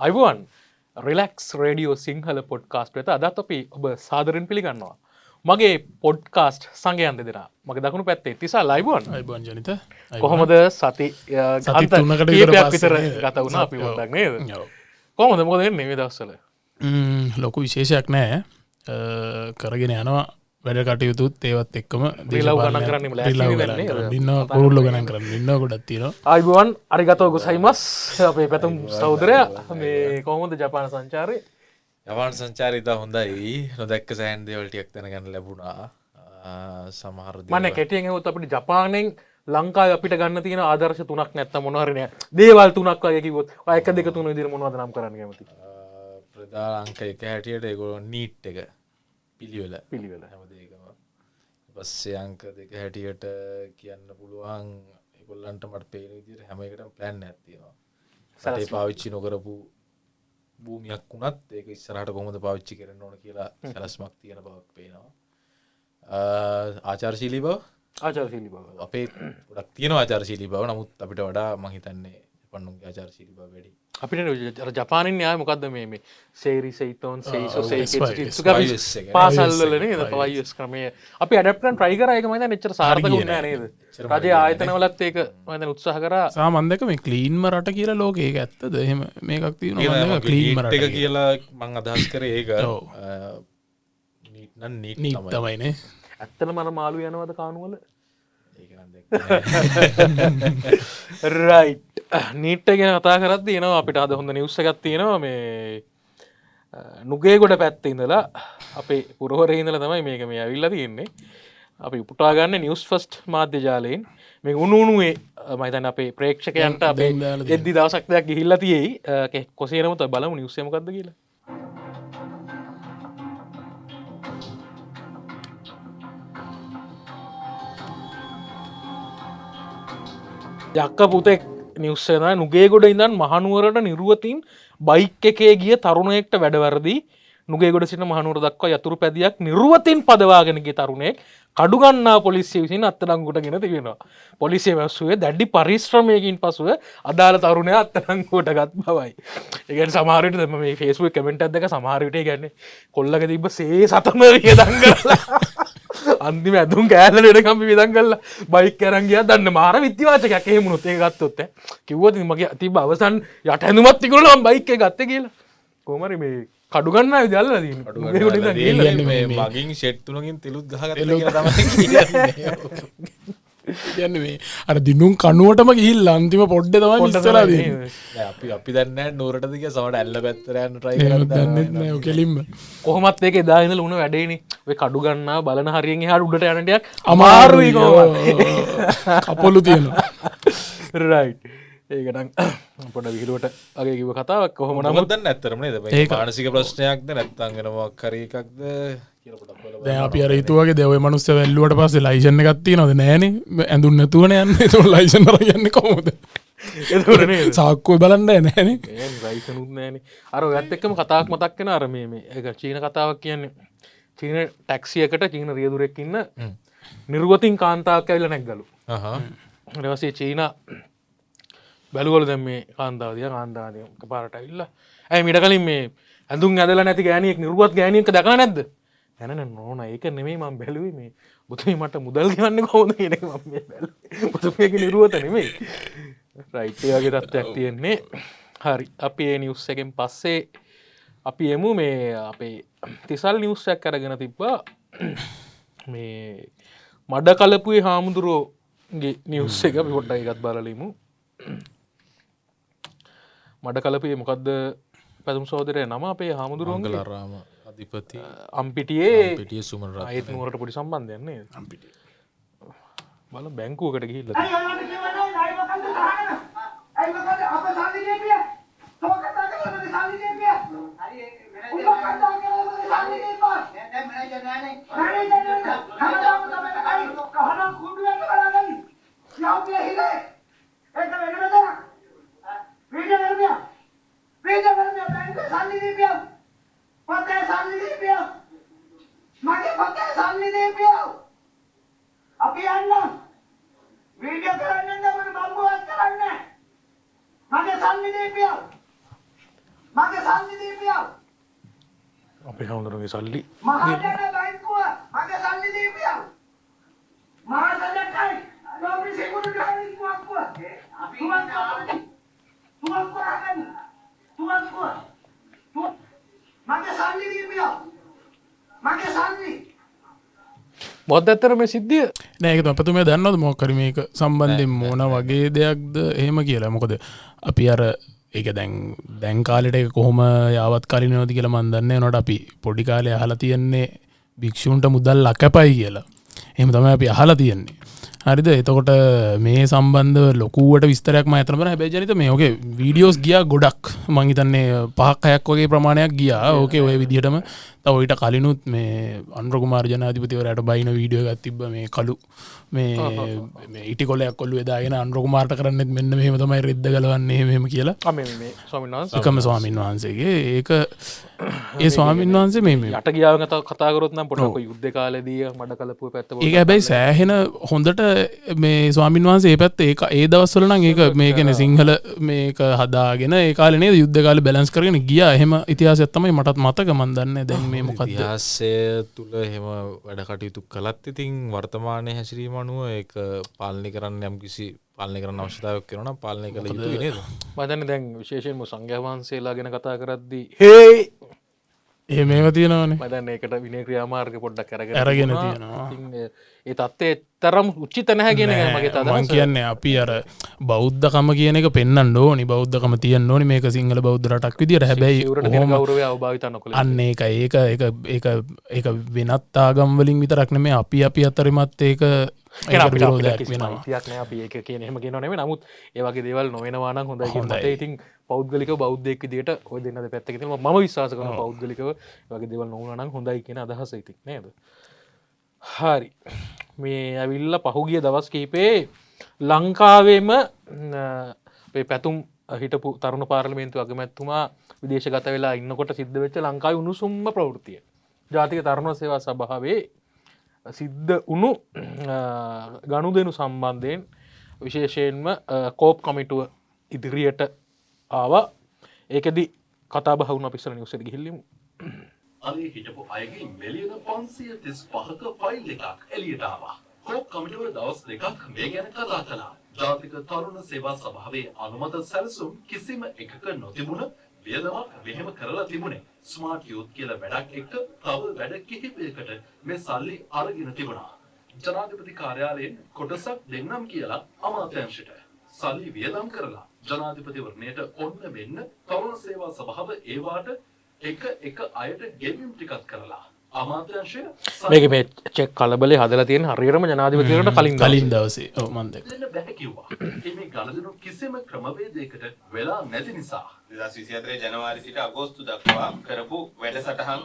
Ivan relax radio Sinhala podcast වෙත අදත් අපි ඔබ සාදරෙන් පිළිගන්නවා. මගේ පොඩ්කාස්ට් සංගයන් දෙෙන මගේ දකුණු පැත්තේ තිසා ලයිබන් ජනිත කොහොමද සති කීපයක් විතර ගත වුණ අපි ොඩක් නේද කොහොමද මොද නෙවේ දස්සල ලොකු විශේෂයක් නෑ කරගෙන යනවා වැඩ කටයුතුත් ඒවත් එක්කම ලව් ගණන් කරන්න ඉන්න පුරුල්ල ගණන් කරන්න ඉන්න ගොඩත් තියෙන අයිබුවන් අරිගතව ගොසයිමස් අපේ පැතුම් සෞදරය මේ කොහොමද ජපාන සංචාරය යවාන් සංචාරිත හොඳයි නොදැක්ක සෑන් දේවල්ටියක් තැනගන්න ලැබුණා සමහර මන කෙටියෙන් හොත් අපිට ජපානෙන් ලංකා අපිට ගන්න තියෙන ආදර්ශ තුනක් නැත්ත මොනහරනය දේවල් තුනක් වයකිවොත් අයක දෙක තුන දිර මොනවද නම් කරන්න කැමති ප්‍රධාංක එක හැටියට ඒගොල නීට් එක පිළිවෙල හැමදේකම පස්සේ අංක දෙක හැටියට කියන්න පුළුවන් එකොල්ලන්ට මට පේන විදිහට හැම එකටම ප්ලෑන් ඇත්තිවා සටේ පාවිච්චි නොකරපු භූමියක් වුණත් ඒක ඉස්සරහට කොහොමද පාවිච්චි කරන්න ඕන කියලා සැලස්මක් තියෙන බවක් පේනවා ආචාරශීලී බව ආචාරශීලී බව අපේ ගොඩක් තියෙනවා ආචාරශීලී බව නමුත් අපිට වඩා මං හිතන්නේ පන්නුන්ගේ ආචාරශීලී බව වැඩි අපිට ජපානින් යාය මොකක්ද මේ සේරි සයිතෝන් සේසෝ පාසල්ලන පවස් ක්‍රමය අපි අඩප්ටන් ට්‍රයිකරයක මත නිච්චර සාර්ථක වන්න නේද රජය ආයතනවලත් ඒක මත උත්සාහ කර සාමන්දක මේ කලීන්ම රට කියලා ලෝකේ ඇත්තද එහෙම මේකක් තියෙන කලීන්ම එක කියලා මං අදහස් කර ඒක නීත් තමයිනේ ඇත්තන මන මාළු යනවද කානුවල රයි් නීට්ට ගෙන කතා කරත් තියෙනවා අපිට අද හොඳ නිවස්සගත් තියෙනවා මේ නුගේ ගොඩ පැත්ත ඉඳලා අපේ පුරහරහිදල තමයි මේක මේ ඇවිල්ල තියෙන්නේ අපි උපුටාගන්න නිවස් ෆස්ට් මාධ්‍ය ජාලයෙන් මේ උනුනුවේ මයිතන් අපේ ප්‍රේක්ෂකයන්ට අපේ එද්දි දවසක්දයක් ගිහිල්ල තියෙයි කොසේනමත බලමු නිවස්සයමකක්ද කියලා යක්ක පුතෙක් නිවස්සේන නුගේ ගොඩ ඉඳන් මහනුවරට නිරුවතින් බයික් එකේ ගිය තරුණයෙක්ට වැඩවරදී නුගේගොඩ සිට මහනුවර දක්වා යතුරු පැදියක් නිරුවතින් පදවාගෙනගේ තරුණයෙක් කඩුගන්නා පොලිසිය විසින් අත්අඩංගුවට ගෙන තිබෙනවා. පොලිසිය වැස්සුවේ දැඩි පරිශ්‍රමයකින් පසුව අදාළ තරුණයා අත්අඩංගුවට ගත් බවයි. ඒ කියන්නේ සමහර විට මේ Facebook කමෙන්ට් එකක් දැක සමහර විට ඒ කියන්නේ කොල්ලක තිබ්බ සේ සතම වියදම් කරලා අන්තිම ඇඳුම් කෑල්ල වෙනකම් වියදම් කරලා බයික් අරන් ගියා. දන්න මාර විත්තිවාචකයක් එහෙම වුණොත් ඒක ගත්තොත් කිව්වොත් මගේ තිබ්බ අවසන් යට ඇඳුමත් තිකුණා මම බයික් එක ගත්තේ කියලා. කොහොම හරි මේ කඩුගන්න දල්ල මගින් ෂෙට්තුනකින් තෙලුත් ගහග කියන්න මේ අර දිනුම් කනුවටම ගිහිල් අන්තිම පොඩ්ඩ තම ඉස්සලා අපි දන්න නෝරටදක සවට ඇල්ල පැත්තරයන්න ට්‍රයි කෙලින්ම කොහොමත් ඒක දාහින ලුණ වැඩේන කඩුගන්න බලන හරියෙන් හට උඩට යනටයක් අමාරුයි අපොලු තියෙනවා රයි් ඒකටන් පොඩ විහිරුවට අගේ කිව කතාවක් කොහොම නමුදන්න ඇත්තරම ඒ මානසික ප්‍රශ්නයක්ද නැත්තන්ගෙනවා කරකක්ද දැ අපි අරතුවගේ දෙව මනුස්ස වැල්ලුවට පස්සේ ලයිෂණ ගත්ති නොද නෑන ඇඳුන් නැතුවන යන්න තු ලයිෂන යන්න කොමද සාක්කුව බලන්න නෑන රයිසනුත් නෑන අර ඇත් එක්කම කතාවක් මතක්කෙන අර මේ එක චීන කතාවක් කියන්නේ චීන ටැක්සියකට චීන රියදුරෙක්කින්න නිර්ගතින් කාන්තාවක් ඇවිල නැක්ගලු රවසේ චීන බැලුවල දැම් මේ කාන්තාවදිය කාන්තාදය පාරට ඉල්ල ඇයි මිට කලින් මේ ඇඳුම් ඇදල නැති ගෑනියෙක් නිරුවත් ගෑනියක දක නැද්ද ඇන නොන ඒක නෙමේ මම් බැලුවේ මේ බුතුේ මට මුදල් ගන්න කොහොද බුතුක නිරුවත නෙමේ රයිට්යගේ තත්වයක් තියෙන්නේ හරි අපි ඒ නිවස් එකෙන් පස්සේ අපි එමු මේ අපේ තිසල් නිවස්සයක් කරගෙන තිබ්බා මේ මඩ කලපුේ හාමුදුරුවෝගේ නිවස් එක අපි පොට්ටයි එකත් බලලිමු මඩ කලපේ මොකක්ද පැතුම් සෝදරය නම අපේ හාමුදුරුවන්ගලරාම අධිපති අම්පිටියේ පිටිය සුමන අයත් නුවරට පොඩි සම්බන්ධයන්නේ අම්පිටිය බල බැංකුවකට ගිහිල්ල අපි යන්න වීඩියෝ කරන්න මම බම්බුවක් කරන්න මගේ සල්ලි දීපියෝ මගේ සල්ලි දීපියව. අපේ හමුදුරගේ සල්ලි මහජන බැංකුව මගේ සල්ලි දීපියව. මහජනකයි ලෝබි සිකුරුටි බැංකුව. අපි තුවක්කුව ගන්න. තුවක්කුව. මගේ සල්ලි දීපියව. මගේ සල්ලි මොකක්ද ඇත්තට මේ සිද්ධිය නෑ ඒක අපතුම දන්නවද මොකක් හරි මේක සම්බන්ධයෙන් මොන වගේ දෙයක්ද එහෙම කියලා මොකද අපි අර ඒක දැන් කාලෙට ඒක කොහොම යාවත් කලිනවද කියලා මන් දන්නේ නෝට අපි පොඩි කාලේ අහලා තියන්නේ භික්ෂූන්ට මුදල් ලකපයි කියලා එහෙම තමයි අපි අහලා තියන්නේ හරිද එතකොට මේ සම්බන්ධ ලොකුවට විස්තරයක් මම හිතනවා හැබැයි ජනිත මේ ඔකේ වීඩියෝස් ගියා ගොඩක් මං හිතන්නේ 5-6ක් වගේ ප්‍රමාණයක් ගියා ඕකේ ඔය විදිහටම තව ඊට කලිනුත් මේ අනුර කුමාර ජනාධිපතිවරයාට බයින වීඩියෝ එකක් තිබ්බ මේ කළු මේ ඉටි කොලයක් ඔළුවේ දාගෙන අනුර කුමාරට කරන්නෙත් මෙන්න මෙහෙම තමයි රෙද්ද ගලවන්නේ මෙහෙම කියලා මේ ස්වාමීන් වහන්සේ එකම ස්වාමීන් වහන්සේගේ ඒක ඒ ස්වාමීන් වහන්සේ මේ යට ගියාව කතා කරොත් නම් පොඩක් යුද්ධ කාලේදී මඩ කලපුව පැත්ත ඒක හැබැයි සෑහෙන හොඳට මේ ස්වාමීන් වහන්සේ ඒ පැත්ත ඒ දවස්වල නම් ඒක මේ කියන්නේ සිංහල මේක හදාගෙන ඒ කාලේ නේද යුද්ධ කාලේ බැලන්ස් කරගෙන ගියා එහෙම ඉතිහාසයක් තමයි මටත් මතක මන් දන්නේ දැන් මේ මොකක්ද ඉතිහාසය තුළ එහෙම වැඩ කටයුතු කළත් ඉතින් වර්තමානයේ හැසිරීම අනුව ඒක පාලනය කරන්න යම්කිසි පාලනය කරන්න අවශ්‍යතාවයක් වෙනවා නම් පාලනය කළ යුතුයි නේද මම දන්නේ දැන් විශේෂයෙන්ම සංඝයා වහන්සේලා ගැන කතා කරද්දී හේ එහෙම ඒවා තියෙනවනේ මම දන්නේ ඒකට විනය ක්‍රියාමාර්ග පොඩ්ඩක් අරගෙන තියෙනවා ඉතින් ඒ තත්ත්වයේ තරම් උචිත නැහැ කියන එක මගේ අදහස මං කියන්නේ අපි අර බෞද්ධකම කියන එක පෙන්වන්න ඕනි බෞද්ධකම තියෙන්න ඕනි මේක සිංහල බෞද්ධ රටක් විදියට හැබැයි ගෞරවය අවභාවිත නොකළ අන්න ඒක වෙනත් ආගම් වලින් විතරක් නෙමෙයි අපි අතරිමත් ඒක විරෝධයක් වෙනවා තියක් නෑ අපි ඒක කියන එහෙම කියනව නෙමෙයි නමුත් ඒ වගේ දේවල් නොවෙනවා නම් හොඳයි කියන මතය ඉතින් පෞද්ගලිකව බෞද්ධයෙක් විදියට ඔය දෙන්න දෙපැත්තක තියෙනවා මම විශ්වාස කරනවා පෞද්ගලිකව ඒ වගේ දේවල් නොවුනා නම් හොඳයි කියන අදහස ඉතින් නේද හරි මේ ඇවිල්ලා පහුගිය දවස් කිහිපේ ලංකාවේම මේ පැතුම් හිටපු තරුණ පාර්ලිමේන්තු අගමැතිතුමා විදේශගත වෙලා ඉන්නකොට සිද්ධ වෙච්ච ලංකාවේ උණුසුම්ම ප්‍රවෘත්තිය ජාතික තරුණ සේවා සභාවේ සිද්ධ වුණු ගනුදෙනු සම්බන්ධයෙන් විශේෂයෙන්ම කෝප් කමිටුව ඉදිරියට ආවා ඒකෙදි කතා බහ වුණා අපි ඉස්සර නිවුස් එකට ගිහිල්ලිමු අනේ හිටපු අයගේ මිලියන 535ක ෆයිල් එකක් එළියට ආවා. කෝප් කමිටුව දවස් දෙකක් මේ ගැන කතා කළා. ජාතික තරුණ සේවා සභාවේ අනුමත සැලසුම් කිසිම එකක නොතිබුණ වියදමක් මෙහෙම කරලා තිබුණේ. ස්මාර්ට් යූත් කියලා වැඩක් එක්ක තව වැඩ කිහිපයකට මේ සල්ලි අරගෙන තිබුණා. ජනාධිපති කාර්යාලයෙන් කොටසක් දෙන්නම් කියලා අමාත්‍යාංශයට සල්ලි වියදම් කරලා ජනාධිපතිවරණයට ඔන්න මෙන්න තරුණ සේවා සභාව ඒවාට එක අයට ගෙවීම් ටිකක් කරලා අමාත්‍යංශය මේක මේ චෙක් කලබලේ හදලා තියෙන හරියටම ජනාධිපතිවරණට කලින් දවසේ ඔව් මන් දැක්කා දෙන්න බෑ කිව්වා. මේ ගණදෙනු කිසිම ක්‍රමවේදයකට වෙලා නැති නිසා 2024 ජනවාරි සිට අගෝස්තු දක්වා කරපු වැඩසටහන්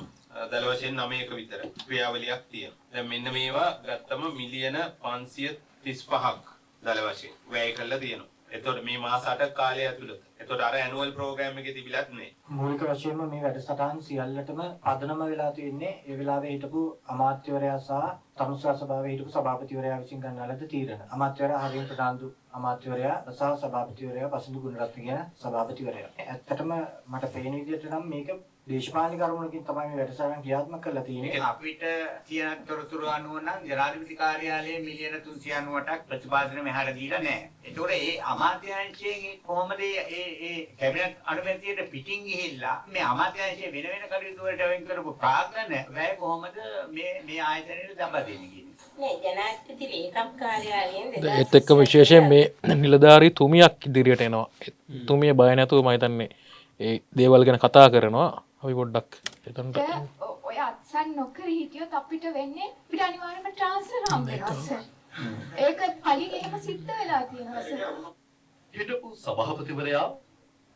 දල වශයෙන් 9ක විතර ක්‍රියාවලියක් තියෙනවා. දැන් මෙන්න මේවා ගත්තම මිලියන 535ක් දල වශයෙන් වැය කළා තියෙනවා. එතකොට මේ මාස 8ක කාලය ඇතුළත. එතකොට අර ඇනුවල් ප්‍රෝග්‍රෑම් එකේ තිබිලත් නේ. මූලික වශයෙන්ම මේ වැඩසටහන් සියල්ලටම පදනම වෙලා තියෙන්නේ ඒ වෙලාවේ හිටපු අමාත්‍යවරයා සහ තරුණ සභාවේ හිටපු සභාපතිවරයා විසින් ගන්නා ලද තීරණ. අමාත්‍යවරයා හරින් ප්‍රනාන්දු අමාත්‍යවරයා සහ සභාපතිවරයා බසිඳු ගුණරත්න කියන සභාපතිවරයා. ඇත්තටම මට පේන විදිහට නම් මේක දේශපාලනික කරුණකින් තමයි මේ වැඩසටහන ක්‍රියාත්මක කරලා තියෙන්නේ. අපිට තියෙන තොරතුරු අනුව නම් ජනාධිපති කාර්යාලයේ මිලියන 398ක් ප්‍රතිපාදන මෙහාට දීලා නැහැ. ඒතකොට ඒ අමාත්‍යාංශයෙන් කොහොමද ඒ කැබිනට් අනුමැතියට පිටින් ගිහිල්ලා මේ අමාත්‍යාංශයේ වෙන කටයුතු වලට වෙන් කරපු ප්‍රාග්ධන වැය කොහොමද මේ ආයතනයට දබා දෙන්නේ කියන්නේ. ජනාධිපති ලේකම් කාර්යාලයෙන් ඒත් එක්ක විශේෂයෙන් මේ නිලධාරී තුමියක් ඉදිරියට එනවා. තුමිය බය නැතුව මම හිතන්නේ ඒ දේවල් ගැන කතා කරනවා. අපි පොඩ්ඩක් එතනට ඔය අත්සන් නොකර හිටියොත් අපිට වෙන්නේ අපිට අනිවාර්යයෙන්ම ට්‍රාන්ස්ෆර් හම්බ වෙනවා සර්. ඒක කලින් එහෙම සිද්ධ වෙලා තියෙනවා සර්. හිටපු සභාපතිවරයා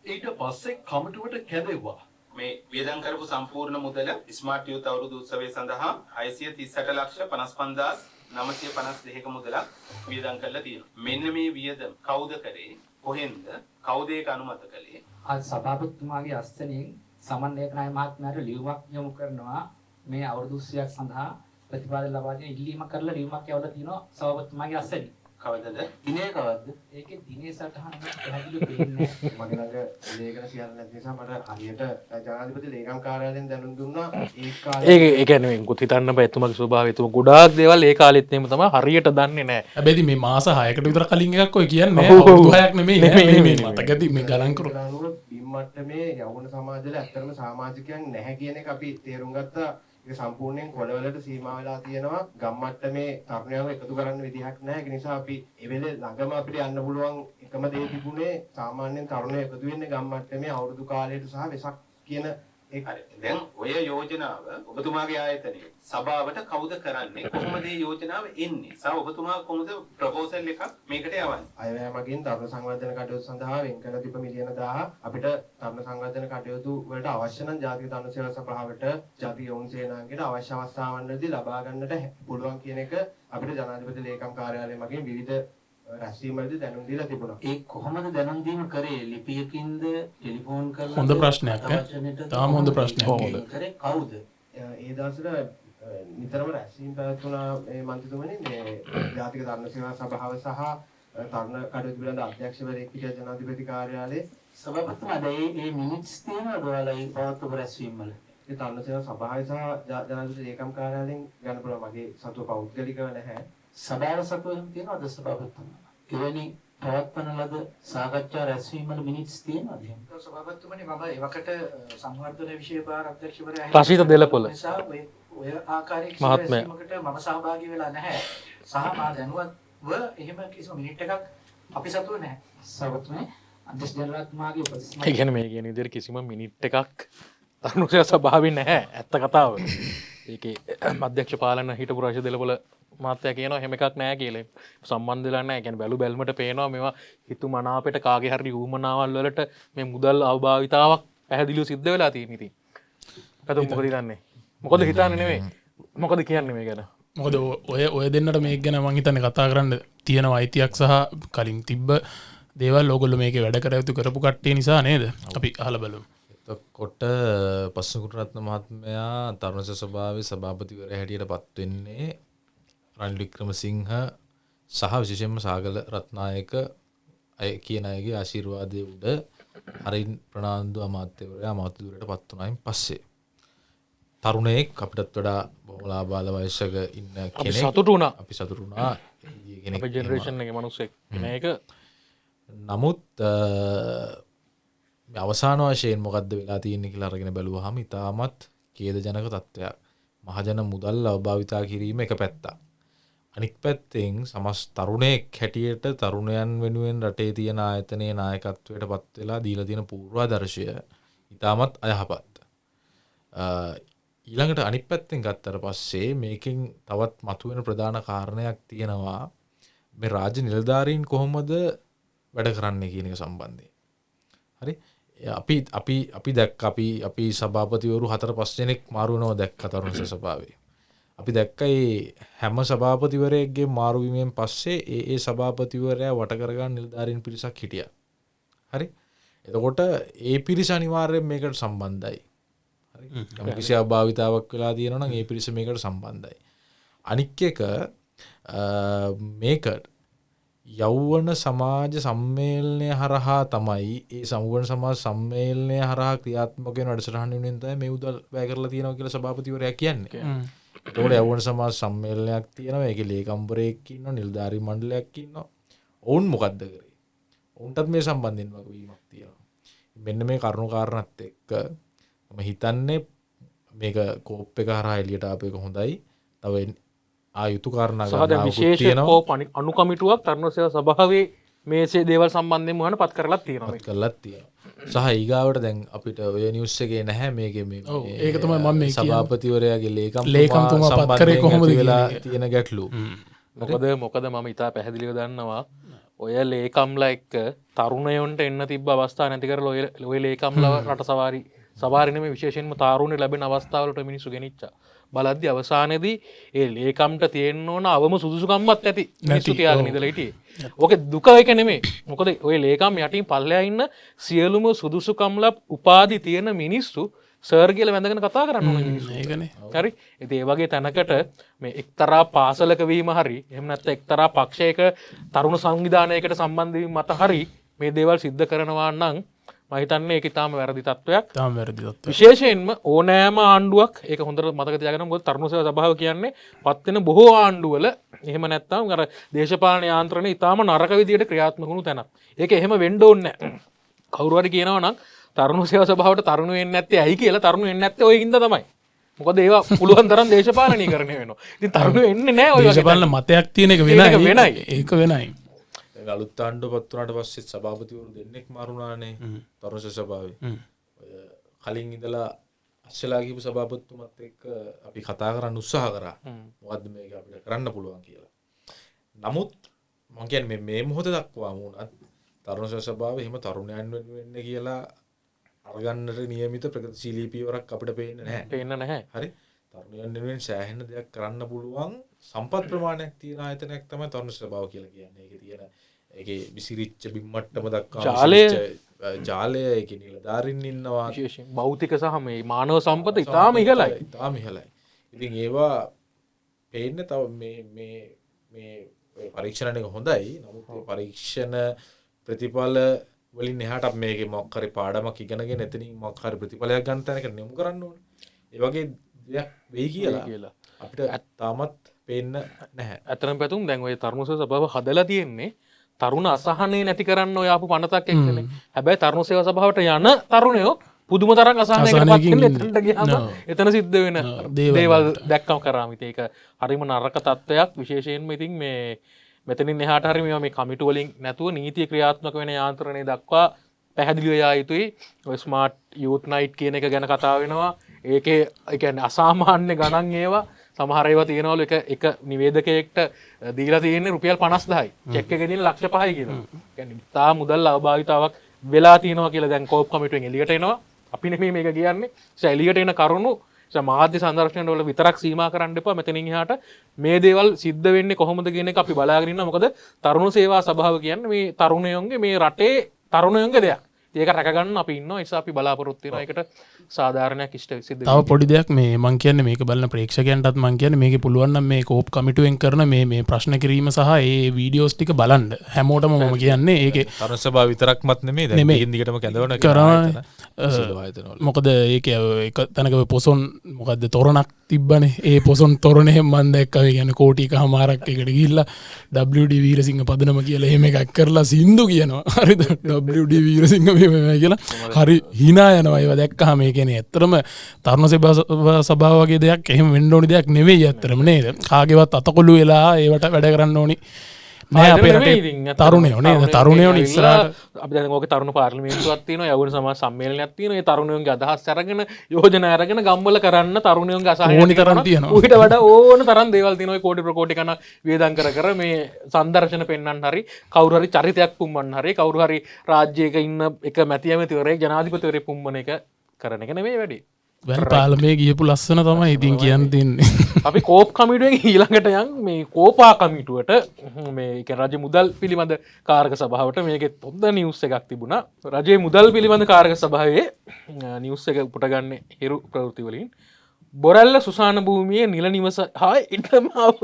ඊට පස්සේ කමිටුවට කැඳෙව්වා. මේ වියදම් කරපු සම්පූර්ණ මුදල ස්මාර්ට් යූත් අවුරුදු උත්සවය සඳහා 638,952ක මුදලක් වියදම් කරලා තියෙනවා. මෙන්න මේ වියදම් කවුද කරේ? කොහෙන්ද? කවුද ඒක අනුමත කළේ? අද සභාපතිතුමාගේ අස්තනින් සමන්ලේඛනාය මහත්මයාට ලියුමක් යොමු කරනවා මේ අවුරුදු 30ක් සඳහා ප්‍රතිපාදන ලබා දෙන ඉල්ලීමක් කරලා ලියුමක් යවලා තිනවා සභාපතිතුමාගේ අස්තනින්. කවදද? දිනේ කවද්ද? ඒකේ දිනේ සටහන පැහැදිලිව පේන්නේ නැහැ. මගේ ළඟ ලේඛන සියල්ල නැති නිසා මට හරියට ජනාධිපති ලේකම් කාර්යාලයෙන් දැනුම් දුන්නා ඒ කාලේ. ඒ කියන්නේ මුකුත් හිතන්න බෑ එතුමාගේ ස්වභාවය. එතුමා ගොඩාක් දේවල් ඒ කාලෙත් එහෙම තමයි හරියට දන්නේ නැහැ. හැබැයි මේ මාස 6කට විතර කලින් එකක් ඔය කියන්නේ අවුරුදු 6ක් නෙමෙයි මේ මතකදී මේ ගණන් කරු. බිම් මට්ටමේ යවුන සමාජවල ඇත්තටම සමාජිකයන් නැහැ කියන එක අපි තේරුම් ගත්තා. ඒක සම්පූර්ණයෙන් කොළවලට සීමා වෙලා තියෙනවා. ගම් මට්ටමේ තරුණයන්ව එකතු කරන්න විදිහක් නැහැ. ඒ නිසා අපි ඒ වෙලේ ළඟම අපිට යන්න පුළුවන් එකම දේ තිබුණේ සාමාන්‍යයෙන් තරුණයෝ එකතු වෙන්නේ ගම් මට්ටමේ අවුරුදු කාලයට සහ වෙසක් කියන හරි. දැන් ඔය යෝජනාව ඔබතුමාගේ ආයතනයේ සභාවට කවුද කරන්නේ? කොහොමද මේ යෝජනාව එන්නේ? සහ ඔබතුමා කොහොමද ප්‍රොපෝසල් එකක් මේකට යවන්නේ? අයවැය මගින් තරුණ සංවර්ධන කටයුතු සඳහා වෙන් කළ තිබෙන මිලියන 1000 අපිට තරුණ සංවර්ධන කටයුතු වලට අවශ්‍ය නම් ජාතික තරුණ සේවා සභාවට ජාතික යොමුන් සේනාංගයට අවශ්‍ය අවස්ථාවන්වලදී ලබා ගන්නට පුළුවන් කියන එක අපිට ජනාධිපති ලේකම් කාර්යාලය මගින් විවිධ රැස්වීම්වලදී දැනුම් දීලා තිබුණා. ඒ කොහොමද දැනුම් දීම කරේ? ලිපියකින්ද ටෙලිෆෝන් කරලා? හොඳ ප්‍රශ්නයක් තාම හොඳ ප්‍රශ්නයක්. කරේ කවුද? ඒ දවස්වල නිතරම රැස්වීම් පැවැත්වුණා මේ මන්ත්‍රීතුමනි මේ ජාතික තරුණ සේවා සභාව සහ තරුණ කටයුතු පිළිබඳ අධ්‍යක්ෂවරයෙක් හිටිය ජනාධිපති කාර්යාලයේ සභාපතිතුමා මේ මිනිත්ස් තියෙනවද ඔයාලා ඒ පවත්වපු රැස්වීම් වල? ඒ තරුණ සේවා සභාවයි සහ ජනාධිපති ලේකම් කාර්යාලයෙන් ගන්න පුළුවන්. මගේ සතුව පෞද්ගලිකව නැහැ. සභාව සතුවෙන් තියෙනවද සභාපතිතුමා? එවැනි පවත්වන ලද සාකච්ඡා රැස්වීම් වල මිනිත්ස් තියෙනවද එහෙම? සභාපතිතුමනි මම එවකට සංවර්ධන විෂයභාර අධ්‍යක්ෂවරයා රශීද දෙලපොළ නිසා ඔය ආකාරයේ මහත්මයා රැස්වීමකට මම සහභාගී වෙලා නැහැ. සහ මා දැනුවත්ව එහෙම කිසිම මිනිට් එකක් අපි සතුව නැහැ. සභාපතිතුමනි අධ්‍යක්ෂ ජනරත්නමාගේ උපදෙස් ඒ කියන්නේ මේ කියන විදිහට කිසිම මිනිට් එකක් තරුණ සේවා සභාවේ නැහැ. ඇත්ත කතාව. ඒකේ අධ්‍යක්ෂ පාලන හිටපු රශීද දෙලපොළ මහත්තයා කියනවා එහෙම එකක් නැහැ කියලා. සම්බන්ධ වෙලා නැහැ. කියන්නේ බැලු බැල්මට පේනවා මේවා හිතු මනාපයට කාගේ හරි ඌමනාවල් වලට මේ මුදල් අවභාවිතාවක් පැහැදිලිව සිද්ධ වෙලා තියෙන ඉතින්. පැතුම් මොකද හිතන්නේ? මොකද හිතන්නේ නෙමෙයි. මොකද කියන්නේ මේ ගැන? මොකද ඔය දෙන්නට මේක ගැන මං හිතන්නේ කතා කරන්න තියෙන අයිතියක් සහ කලින් තිබ්බ දේවල් ඕගොල්ලෝ මේකේ වැඩ කර යුතු කරපු කට්ටිය නිසා නේද? අපි අහලා බලමු. එතකොට පස්සුකුටරත්න මහත්මයා තරුණ සභාවේ සභාපතිවරයා හැටියට පත් වෙන්නේ රනිල් වික්‍රමසිංහ සහ විශේෂයෙන්ම සාගල රත්නායක අය කියන අයගේ ආශිර්වාදයේ උඩ හරින් ප්‍රනාන්දු අමාත්‍යවරයා අමාත්‍යවරයට පත් වුණායින් පස්සේ තරුණයෙක් අපිටත් වඩා බොහොම ලාබාල වයසක ඉන්න කෙනෙක් සතුටු වුණා. අපි සතුටු වුණා. අපේ ජෙනරේෂන් එකේ මිනිස්සෙක් මේක නමුත් අවසාන වශයෙන් මොකද්ද වෙලා තියෙන්නේ කියලා අරගෙන බැලුවාම ඉතාමත් ඛේදජනක තත්ත්වයක්. මහජන මුදල් අවභාවිතා කිරීම එක පැත්තක්. අනික් පැත්තෙන් සමස් තරුණයෙක් හැටියට තරුණයන් වෙනුවෙන් රටේ තියෙන ආයතනයේ නායකත්වයට පත් වෙලා දීලා තියෙන පූර්වාදර්ශය ඉතාමත් අයහපත්. ඊළඟට අනිත් පැත්තෙන් ගත්තට පස්සේ මේකෙන් තවත් මතුවෙන ප්‍රධාන කාරණයක් තියෙනවා මේ රාජ්‍ය නිලධාරීන් කොහොමද වැඩ කරන්නේ කියන එක සම්බන්ධයෙන්. හරි අපි දැක්ක අපි සභාපතිවරු 4-5 දෙනෙක් මාරු වෙනවා දැක්ක තරුණ සභාවේ. අපි දැක්කයි හැම සභාපතිවරයෙක්ගේ මාරු වීමෙන් පස්සේ ඒ සභාපතිවරයා වට කරගන්න නිලධාරීන් පිරිසක් හිටියා. හරි. එතකොට ඒ පිරිස අනිවාර්යයෙන් මේකට සම්බන්ධයි. හරි. යම් කිසි අභාවිතාවක් වෙලා තියෙනවා නම් ඒ පිරිස මේකට සම්බන්ධයි. අනික් එක මේකට යෞවන සමාජ සම්මේලනය හරහා තමයි ඒ සමුගන සමාජ සම්මේලනය හරහා ක්‍රියාත්මක වෙන වැඩසටහන වෙනුවෙන් තමයි මේ උදල් වැය කරලා තියෙනවා කියලා සභාපතිවරයා කියන්නේ. ඒකෝට යෞවන සමාජ සම්මේලනයක් තියෙනවා. ඒකේ ලේකම්වරයෙක් ඉන්නවා, නිලධාරී මණ්ඩලයක් ඉන්නවා. ඔවුන් මොකද්ද කරේ? ඔවුන්ටත් මේ සම්බන්ධයෙන් වගවීමක් තියෙනවා. මෙන්න මේ කරුණු කාරණාත් එක්ක මම හිතන්නේ මේක කෝප් එක හරහා එළියට ආපු එක හොඳයි. තව ආයුතු කාරණා ගන්නවා විශේෂ කෝප් අනුකමිටුවක් තරුණ සේවා සභාවේ මේසේ දේවල් සම්බන්ධයෙන් මොහොන පත් කරලා තියෙනවා. පත් කරලා තියෙනවා. සහ ඊගාවට දැන් අපිට ඔය නිවුස් එකේ නැහැ මේකේ මේ ඒක තමයි මම මේ සභාපතිවරයාගේ ලේකම්තුමා පත් කරේ කොහොමද වෙලා තියෙන ගැටලු. මොකද මම ඉතා පැහැදිලිව දන්නවා ඔය ලේකම්ලා එක්ක තරුණයොන්ට එන්න තිබ්බ අවස්ථා නැති කරලා ඔය ලේකම්ලා රට සවාරි නෙමෙයි විශේෂයෙන්ම තාරුණ්‍ය ලැබෙන අවස්ථාවලට මිනිස්සු ගෙනිච්චා. බලද්දි අවසානයේදී ඒ ලේකම්ට තියෙන්න ඕන අවම සුදුසුකම්වත් ඇති මිනිස්සු තියාගෙන ඉඳලා හිටියේ. ඕකේ දුක ඒක නෙමෙයි. මොකද ඔය ලේකම් යටින් පල්ලෙහා ඉන්න සියලුම සුදුසුකම්ලා උපාධි තියෙන මිනිස්සු සර් කියලා වැඳගෙන කතා කරන්න ඕන මිනිස්සු. ඒකනේ. හරි. ඉතින් ඒ වගේ තැනකට මේ එක්තරා පාසලක වීම හරි එහෙම නැත්නම් එක්තරා පක්ෂයක තරුණ සංවිධානයකට සම්බන්ධ වීම මත හරි මේ දේවල් සිද්ධ කරනවා නම් මම හිතන්නේ ඒක ඊටාම වැරදි තත්වයක්. ඊටාම වැරදි තත්වයක්. විශේෂයෙන්ම ඕනෑම ආණ්ඩුවක් ඒක හොඳට මතක තියාගන්න. මොකද තරුණ සේවා සභාව කියන්නේ පත් වෙන බොහෝ ආණ්ඩුවල එහෙම නැත්නම් අර දේශපාලන යාන්ත්‍රණය ඊටාම නරක විදියට ක්‍රියාත්මක වුණු තැනක්. ඒක එහෙම වෙන්න ඕනේ නැහැ. කවුරු හරි කියනවා නම් තරුණ සේවා සභාවට තරුණ වෙන්නේ නැත්තේ ඇයි කියලා තරුණ වෙන්නේ නැත්තේ ඔය හින්දා තමයි. මොකද ඒවා පුළුවන් තරම් දේශපාලනීකරණය වෙනවා. ඉතින් තරුණ වෙන්නේ නැහැ ඔය වගේ. දේශපාලන මතයක් තියෙන එක වෙනයි. ඒක වෙනයි. අලුත් ආණ්ඩුව පත් වුණාට පස්සේ සභාපතිවරු දෙන්නෙක් මරුණානේ තරුණ සභාවේ. කලින් ඉඳලා අස්සලා කියපු සභාපතිතුමත් එක්ක අපි කතා කරන්න උත්සාහ කරා. මොකද්ද මේක අපිට කරන්න පුළුවන් කියලා. නමුත් මම කියන්නේ මේ මොහොත දක්වාම උනත් තරුණ සභාවේ එහෙම තරුණයන් වෙන්න කියලා අරගන්නට නියමිත ප්‍රගතිශීලී පියවරක් අපිට පේන්නේ නැහැ. පේන්නේ නැහැ. හරි. තරුණයන් වෙනුවෙන් සෑහෙන දෙයක් කරන්න පුළුවන් සම්පත් ප්‍රමාණයක් තියෙන ආයතනයක් තමයි තරුණ සභාව කියලා කියන්නේ. ඒකේ තියෙන ඒකේ විසිරිච්ච බිම්මට්ටම දක්වා ජාලය ඒකේ නිලධාරීන් ඉන්නවා. විශේෂයෙන් භෞතික සහ මේ මානව සම්පත ඉතාම ඉහළයි. ඉතාම ඉහළයි. ඉතින් ඒවා පේන්නේ තව මේ පරීක්ෂණ එක හොඳයි. නමුත් පරීක්ෂණ ප්‍රතිඵල වලින් එහාට මේකේ මොකක් හරි පාඩමක් ඉගෙනගෙන එතනින් මොකක් හරි ප්‍රතිඵලයක් ගන්න තැනක නෙමු කරන්න ඕනේ. ඒ වගේ දෙයක් වෙයි කියලා අපිට තාමත් පේන්න නැහැ. අතරම පැතුම් දැන් ඔය තරුණ සේවා සභාව හදලා තියෙන්නේ තරුණ අසහනේ නැති කරන්න ඔය ආපු පනතක් එක්කනේ. හැබැයි තරුණ සේවා සභාවට යන තරුණයෝ පුදුම තරම් අසහනයකටපත් වෙන එතනට ගියාම එතන සිද්ධ වෙන දේවල් දැක්කම කරාම ඉතින් ඒක හරිම නරක තත්ත්වයක්. විශේෂයෙන්ම ඉතින් මේ මෙතනින් එහාට හරි මේවා මේ කමිටු වලින් නැතුව නීතිය ක්‍රියාත්මක වෙන යාන්ත්‍රණය දක්වා පැහැදිලිව යා යුතුයි. ඔය ස්මාර්ට් යූත් නයිට් කියන එක ගැන කතා වෙනවා. ඒකේ ඒ කියන්නේ අසාමාන්‍ය ගණන් ඒවා සමහර ඒවා තියෙනවලු එක නිවේදකයෙක්ට දීලා තියෙන්නේ රුපියල් 50000යි. චෙක් එක ගෙනියන ලක්ෂ 5යි කියනවා. කියන්නේ තා මුදල් අවභාවිතාවක් වෙලා තියෙනවා කියලා දැන් කෝප් කමිටුවෙන් එළියට එනවා. අපි නෙමෙයි මේක කියන්නේ. ඒ එළියට එන කරුණු මාධ්‍ය සංදර්ශන වල විතරක් සීමා කරන්න එපා. මෙතනින් එහාට මේ දේවල් සිද්ධ වෙන්නේ කොහොමද කියන එක අපි බලාගෙන ඉන්නවා. මොකද තරුණ සේවා සභාව කියන්නේ මේ තරුණයන්ගේ මේ රටේ තරුණයන්ගේ දෙයක්. ඒක රැකගන්න අපි ඉන්නවා. ඒ නිසා අපි බලාපොරොත්තු වෙනවා ඒකට සාධාරණයක් ඉෂ්ට සිද්ධ වෙනවා. තව පොඩි දෙයක් මේ මං කියන්නේ මේක බලන ප්‍රේක්ෂකයන්ටත් මං කියන්නේ මේකේ පුළුවන් නම් මේ කෝප් කමිටුවෙන් කරන මේ ප්‍රශ්න කිරීම සහ ඒ වීඩියෝස් ටික බලන්න. හැමෝටම මම කියන්නේ ඒකේ තරුණ සභාව විතරක්මත් නෙමෙයි දැන් මේකින් දිගටම කැඳවන මොකද ඒක එක තැනක පොසොන් මොකද්ද තොරණක් තිබ්බනේ. ඒ පොසොන් තොරණේ මම දැක්කා. ඒ කියන්නේ කෝටි කමාරක් එකට ගිහිල්ලා WD වීරසිංහ පදනම කියලා එහෙම එකක් කරලා සින්දු කියනවා. හරිද? WD වීරසිංහ මේ කියලා හරි hina යනවා. ඒවා දැක්කහම ඒ කියන්නේ ඇත්තටම තරුණ සභාව වගේ දෙයක් එහෙම වෙන්න ඕනි දෙයක් නෙවෙයි ඇත්තටම නේද? කාගේවත් අතකොළු වෙලා ඒවට වැඩ කරන්න ඕනි නෑ අපේ රටේ තරුණයෝ නේද? තරුණයෝ ඉස්සරහට අපි දැන් ඕකේ තරුණ පාර්ලිමේන්තුවක් තියෙනවා, යවුන සමාජ සම්මේලනයක් තියෙනවා. ඒ තරුණයන්ගේ අදහස් අරගෙන යෝජනා අරගෙන ගම්වල කරන්න තරුණයන්ගේ අසහනය ඕනි තරම් තියෙනවා. ඌට වඩා ඕන තරම් දේවල් තියෙනවා. ඒ කෝටි ප්‍රකෝටි ගණන් වියදම් කර මේ සංදර්ශන පෙන්වන්න හරි කවුරු හරි චරිතයක් පුම්බන්න හරි කවුරු හරි රාජ්‍යයක ඉන්න එක මැති ඇමතිවරයෙක් ජනාධිපතිවරයෙක් පුම්බන එක කරන එක නෙමෙයි වැඩි. වැල් පාලමේ ගියපු ලස්සන තමයි ඉතින් කියන්න තියන්නේ. අපි කෝප් කමිටුවෙන් ඊළඟට යන් මේ කෝපා කමිටුවට මේ රජ මුදල් පිළිබඳ කාරක සභාවට මේකෙත් හොඳ නිවුස් එකක් තිබුණා. රජයේ මුදල් පිළිබඳ කාරක සභාවේ නිවුස් එක පුටගන්න හිරු ප්‍රවෘත්ති වලින් බොරැල්ල සුසාන භූමියේ නිල නිවස හා ඉඩමාව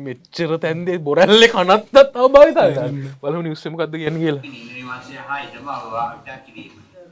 මෙච්චර තැන්දේ බොරැල්ලේ කනත්තත් අවභාවිතයි. බලමු නිවුස් එක මොකද්ද කියන්නේ කියලා.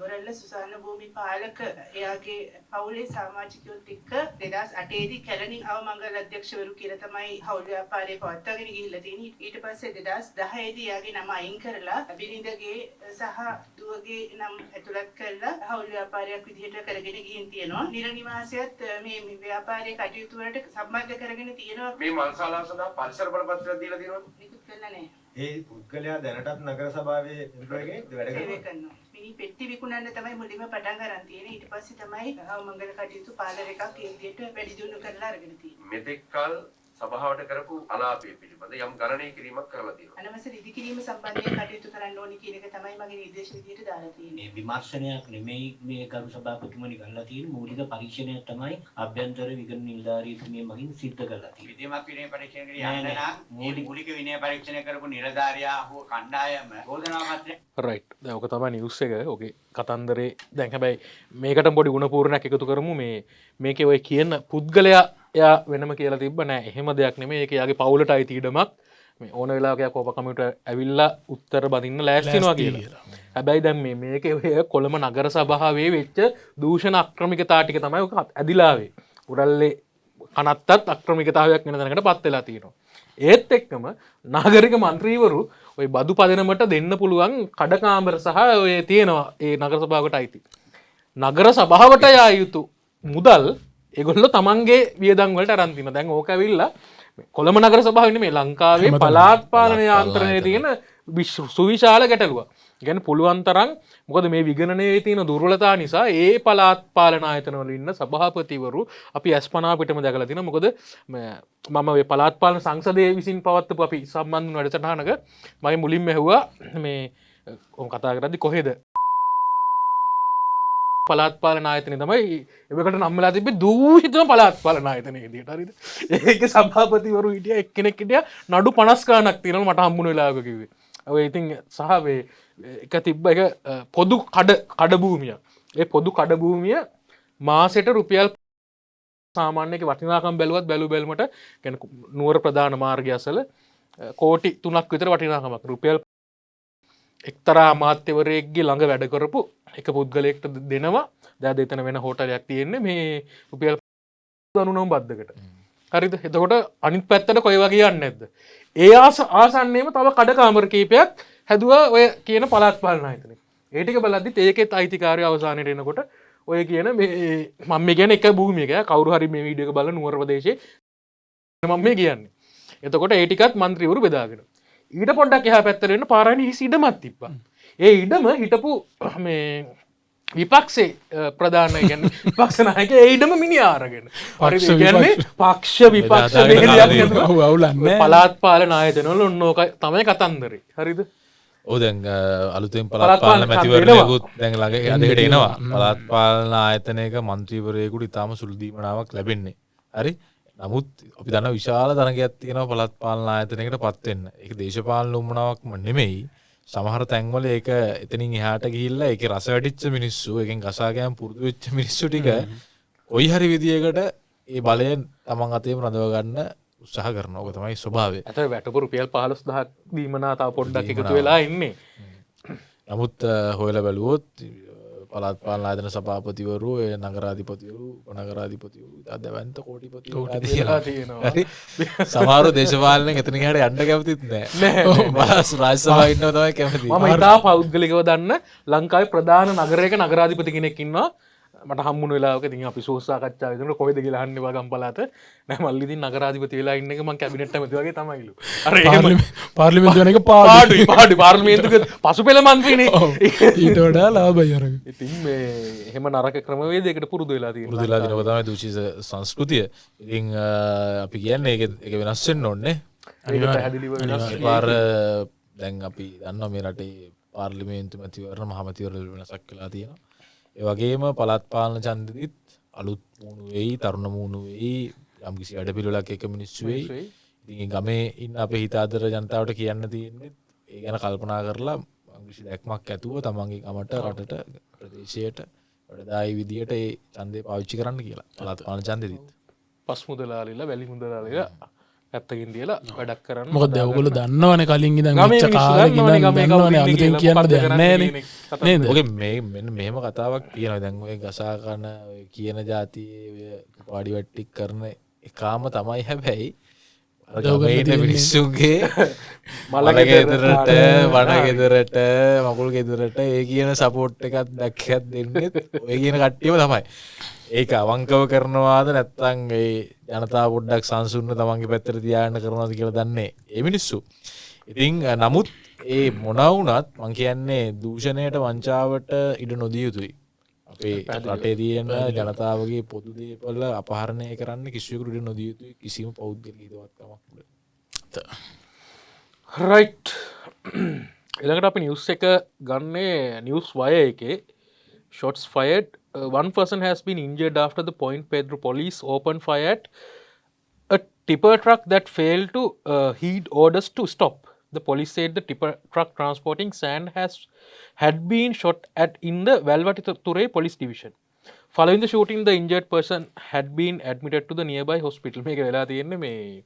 බොරැල්ල සුසාන භූමි පාලක එයාගේ පවුලේ සමාජිකයොත් එක්ක 2008 දී කැලණින් අවමංගල අධ්‍යක්ෂවරු කියලා තමයි හවුල් ව්‍යාපාරේ පවත්වාගෙන ගිහිල්ලා තියෙන්නේ. ඊට පස්සේ 2010 දී එයාගේ නම අයින් කරලා බිරිඳගේ සහ දුවගේ නම් ඇතුළත් කරලා හවුල් ව්‍යාපාරයක් විදිහට කරගෙන ගිහින් තියෙනවා. නිල නිවාසයත් මේ ව්‍යාපාරයේ කටයුතු වලට සම්බන්ධ කරගෙන තියෙනවා. මේ මල්සාලා සදා පරිසර බලපත්‍රයක් දීලා තියෙනවද? නිකුත් කරලා නැහැ. ඒ පුද්ගලයා දැනටත් නගර සභාවේ එම්ප්ලොයි කෙනෙක්ද වැඩ කරනවා? මිනි පෙට්ටි විකුණන්න තමයි මුලින්ම පටන් ගන්න තියෙන්නේ. ඊට පස්සේ තමයි මංගල කටයුතු පාලර් එකක් ඒ විදිහට වැඩි දියුණු කරලා අරගෙන තියෙන්නේ. මෙතෙක් කල සභාවට කරපු අලාපය පිළිබඳ යම් ගණනය කිරීමක් කරලා තියෙනවා. අනවසර ඉදිකිරීම සම්බන්ධයෙන් කටයුතු කරන්න ඕනි කියන එක තමයි මගේ නිර්දේශ විදියට දාලා තියෙන්නේ. මේ විමර්ශනයක් නෙමෙයි මේ ගරු සභාපතිතුමනි ගල්ලා තියෙන මූලික පරීක්ෂණයක් තමයි අභ්‍යන්තර විගණන නිලධාරීතුමිය මගින් සිද්ධ කරලා තියෙන්නේ. විධිමත් විනය පරීක්ෂණයකට යන්න නම් මේ මූලික විනය පරීක්ෂණය කරපු නිලධාරියා හෝ කණ්ඩායම චෝදනා පත්‍රය රයිට්. දැන් ඔක තමයි නිවුස් එක. ඔගේ කතන්දරේ දැන් හැබැයි මේකට පොඩි ගුණපූර්ණයක් එකතු කරමු. මේකේ ඔය කියන පුද්ගලයා එයා වෙනම කියලා තිබ්බ නෑ. එහෙම දෙයක් නෙමෙයි. ඒක යාගේ පවුලට අයිති ඉඩමක්. මේ ඕන වෙලාවක යා කෝප කමිටුවට ඇවිල්ලා උත්තර බඳින්න ලෑස්ති වෙනවා කියලා. හැබැයි දැන් මේකේ ඔය කොළඹ නගර සභාවේ වෙච්ච දූෂණ අක්‍රමිකතා ටික තමයි ඔක ඇදිලා ආවේ. උරල්ලේ කනත්තත් අක්‍රමිකතාවයක් වෙන තැනකට පත් වෙලා තියෙනවා. ඒත් එක්කම නාගරික මන්ත්‍රීවරු ඔය බදු පදනමට දෙන්න පුළුවන් කඩකාමර සහ ඔය තියෙනවා ඒ නගර සභාවකට අයිති. නගර සභාවට යා යුතු මුදල් ඒගොල්ලෝ තමන්ගේ වියදම් වලට අරන් තිනවා. දැන් ඕක ඇවිල්ලා කොළඹ නගර සභාවේ නෙමෙයි ලංකාවේ පළාත් පාලන යාන්ත්‍රණයේ තියෙන සුවිශාල ගැටලුවක්. ගැන පුළුවන් තරම් මොකද මේ විගණනයේ තියෙන දුර්වලතා නිසා ඒ පළාත් පාලන ආයතනවල ඉන්න සභාපතිවරු අපි අස්පනා පිටම දැකලා තිනවා. මොකද මම මේ පළාත් පාලන සංසදයේ විසින් පවත්වපු අපි සම්බන්ධ වැඩසටහනක මගේ මුලින්ම ඇහුවා මේ කතා කරද්දි කොහෙද පළාත් පාලන ආයතනය තමයි එවකට නම්මලා තිබ්බේ දූෂිතම පළාත් පාලන ආයතනය විදියට. හරිද? ඒක සභාපතිවරු හිටියා එක්කෙනෙක් හිටියා නඩු 50 ගණක් තියෙනවා මට හම්බුන වෙලාවක කිව්වේ. ඔය ඉතින් සහ එක තිබ්බ එක පොදු කඩ භූමිය. ඒ පොදු කඩ භූමිය මාසෙට රුපියල් සාමාන්‍යක වටිනාකම් බැලුවත් බැලුමට කියන්නේ නුවර ප්‍රධාන මාර්ගය අසල කෝටි 3ක් විතර වටිනාකමක්. රුපියල් එක්තරා අමාත්‍යවරයෙක්ගේ ළඟ වැඩ කරපු එක පුද්ගලයෙක්ට දෙනවා. දැන් එතන වෙන හෝටලයක් තියෙන්නේ මේ රුපියල් 99 බද්දකට. හරිද? එතකොට අනිත් පැත්තට කොයි වගේ යන්නේ නැද්ද? ඒ ආසන්නයේම තව කඩ කාමර කීපයක් හැදුවා ඔය කියන පළාත් පාලන ආයතනය. ඒ ටික බලද්දිත් ඒකෙත් අයිතිකාරය අවසානයේ එනකොට ඔය කියන මේ මම මේ කියන්නේ එක භූමියක කවුරු හරි මේ වීඩියෝ එක බලන නුවර ප්‍රදේශයේ මම මේ කියන්නේ. එතකොට ඒ ටිකත් മന്ത്രിවරු බෙදාගෙන. ඊට පොඩ්ඩක් එහා පැත්තට එන්න පාරාණි හිස් ඉඩමක් තිබ්බා. ඒ ඉඩම හිටපු මේ විපක්ෂේ ප්‍රධාන කියන්නේ විපක්ෂ නායකයා ඒ ඉඩම මිනිහා අරගෙන. හරිද? කියන්නේ පක්ෂ විපක්ෂ බෙහෙලියක් නේද? පළාත් පාලන ආයතනවල ඔන්නෝක තමයි කතන්දරේ. හරිද? ඔව් දැන් අලුතෙන් පළාත් පාලන මැතිවරණයකුත් දැන් ළඟ අදකට එනවා. පළාත් පාලන ආයතනයක മന്ത്രിවරයෙකුට ඉතාම සුළු දීමනාවක් ලැබෙන්නේ. හරි? නමුත් අපි දන්න විශාල තරගයක් තියෙනවා පළාත් පාලන ආයතනයකට පත් වෙන්න. ඒක දේශපාලන උම්මනාවක්ම නෙමෙයි. සමහර තැන්වල ඒක එතනින් එහාට ගිහිල්ලා ඒකේ රස වැටිච්ච මිනිස්සු, ඒකෙන් කසා ගෑම් පුරුදු වෙච්ච මිනිස්සු ටික කොයි හරි විදියකට ඒ බලය තමන් අතේම රඳව ගන්න උත්සාහ කරනවා. ඕක තමයි ස්වභාවය. අතට වැටපු රුපියල් 15000ක් දීමනා තව පොඩ්ඩක් එකතු වෙලා ඉන්නේ. නමුත් හොයලා බැලුවොත් පළාත් පාලන ආයතන සභාපතිවරු, ඒ නගරාධිපතිවරු, උපනගරාධිපතිවරු, අධ්‍යවන්ත කෝටිපතිවරු තියෙනවා. හරි. සමහරව දේශපාලනෙන් එතනින් එහාට යන්න කැමතිත් නැහැ. රාජ්‍ය සභාවේ ඉන්නව තමයි කැමති. මම ඉතා පෞද්ගලිකව දන්න ලංකාවේ ප්‍රධාන නගරයක නගරාධිපති කෙනෙක් ඉන්නවා. මට හම්බුන වෙලාවක ඉතින් අපි සෝසාකච්ඡා කරනකොට කොහෙද කියලා අහන්නේ වගම් පළාත. නෑ මල්ලි ඉතින් නගරාධිපති වෙලා ඉන්න එක මං කැබිනට් ඇමති වගේ තමයිලු. අර පාර්ලිමේන්තුව වෙන එක පාඩුයි පාර්ලිමේන්තුවේ පසුපෙළ මන්ත්‍රීනේ. ඊට වඩා ලාභයි අරගෙන. ඉතින් මේ එහෙම නරක ක්‍රමවේදයකට පුරුදු වෙලා තියෙනවා. පුරුදු වෙලා දිනව තමයි දූෂිත සංස්කෘතිය. ඉතින් අපි කියන්නේ ඒක වෙනස් වෙන්න ඕනේ. පැහැදිලිව වෙනස්. පාර දැන් අපි දන්නවා මේ රටේ පාර්ලිමේන්තු මැතිවරණ මහ මැතිවරණ වෙනසක් වෙලා තියෙනවා. ඒ වගේම පළාත් පාලන ඡන්දෙදිත් අලුත් මූණු වෙයි, තරුණ මූණු වෙයි, යම්කිසි වැඩපිළිවෙලක් එක මිනිස්සු වෙයි. ඉතින් ගමේ ඉන්න අපේ හිතාදර ජනතාවට කියන්න තියෙන්නේ ඒ ගැන කල්පනා කරලා යම්කිසි දැක්මක් ඇතුව තමන්ගේ ගමට, රටට, ප්‍රදේශයට වඩායි විදියට ඒ ඡන්දේ පාවිච්චි කරන්න කියලා. පළාත් පාලන ඡන්දෙදිත්. පස් මුදලාලිලා, වැලි මුදලාලිලා පැත්තකින් තියලා වැඩක් කරන්න. මොකද ඔයගොල්ලෝ දන්නවනේ කලින් ඉඳන් මෙච්ච කාලෙක ඉඳන් දන්නවනේ අලුතෙන් කියන්න දෙයක් නැහැ නේද? ඔගේ මේ මෙන්න මෙහෙම කතාවක් කියනවා. දැන් ඔය ගසා කරන ඔය කියන જાතියේ ඔය පාඩි වැට්ටික් කරන එකාම තමයි හැබැයි ගමේ මිනිස්සුන්ගේ මල ගෙදරට, වන ගෙදරට, මකුල් ගෙදරට ඒ කියන සපෝට් එකක් දැක්කත් දෙන්නේ ඔය කියන කට්ටියම තමයි. ඒක අවංකව කරනවාද නැත්නම් ඒ ජනතාව පොඩ්ඩක් සංසුන්ව තමන්ගේ පැත්තට තියාගෙන කරනවාද කියලා දන්නේ ඒ මිනිස්සු. ඉතින් නමුත් ඒ මොනවා වුණත් මං කියන්නේ දූෂණයට වංචාවට ඉඩ නොදිය යුතුයි. අපේ රටේ තියෙන ජනතාවගේ පොදු දේපල අපහරණය කරන්න කිසිවෙකුට නොදිය යුතු කිසිම පෞද්ගලික හිතවත්කමක් රයිට්. එළඟට අපි නිවස් එක ගන්නේ නිවස් වය එකේ shots fired. One person has been injured after the Point Pedro police opened fire at a tipper truck that failed to heed orders to stop. The police said the tipper truck transporting sand had been shot at in the Valvatture police division. Following the shooting, the injured person had been admitted to the nearby hospital. මේක වෙලා තියෙන්නේ මේ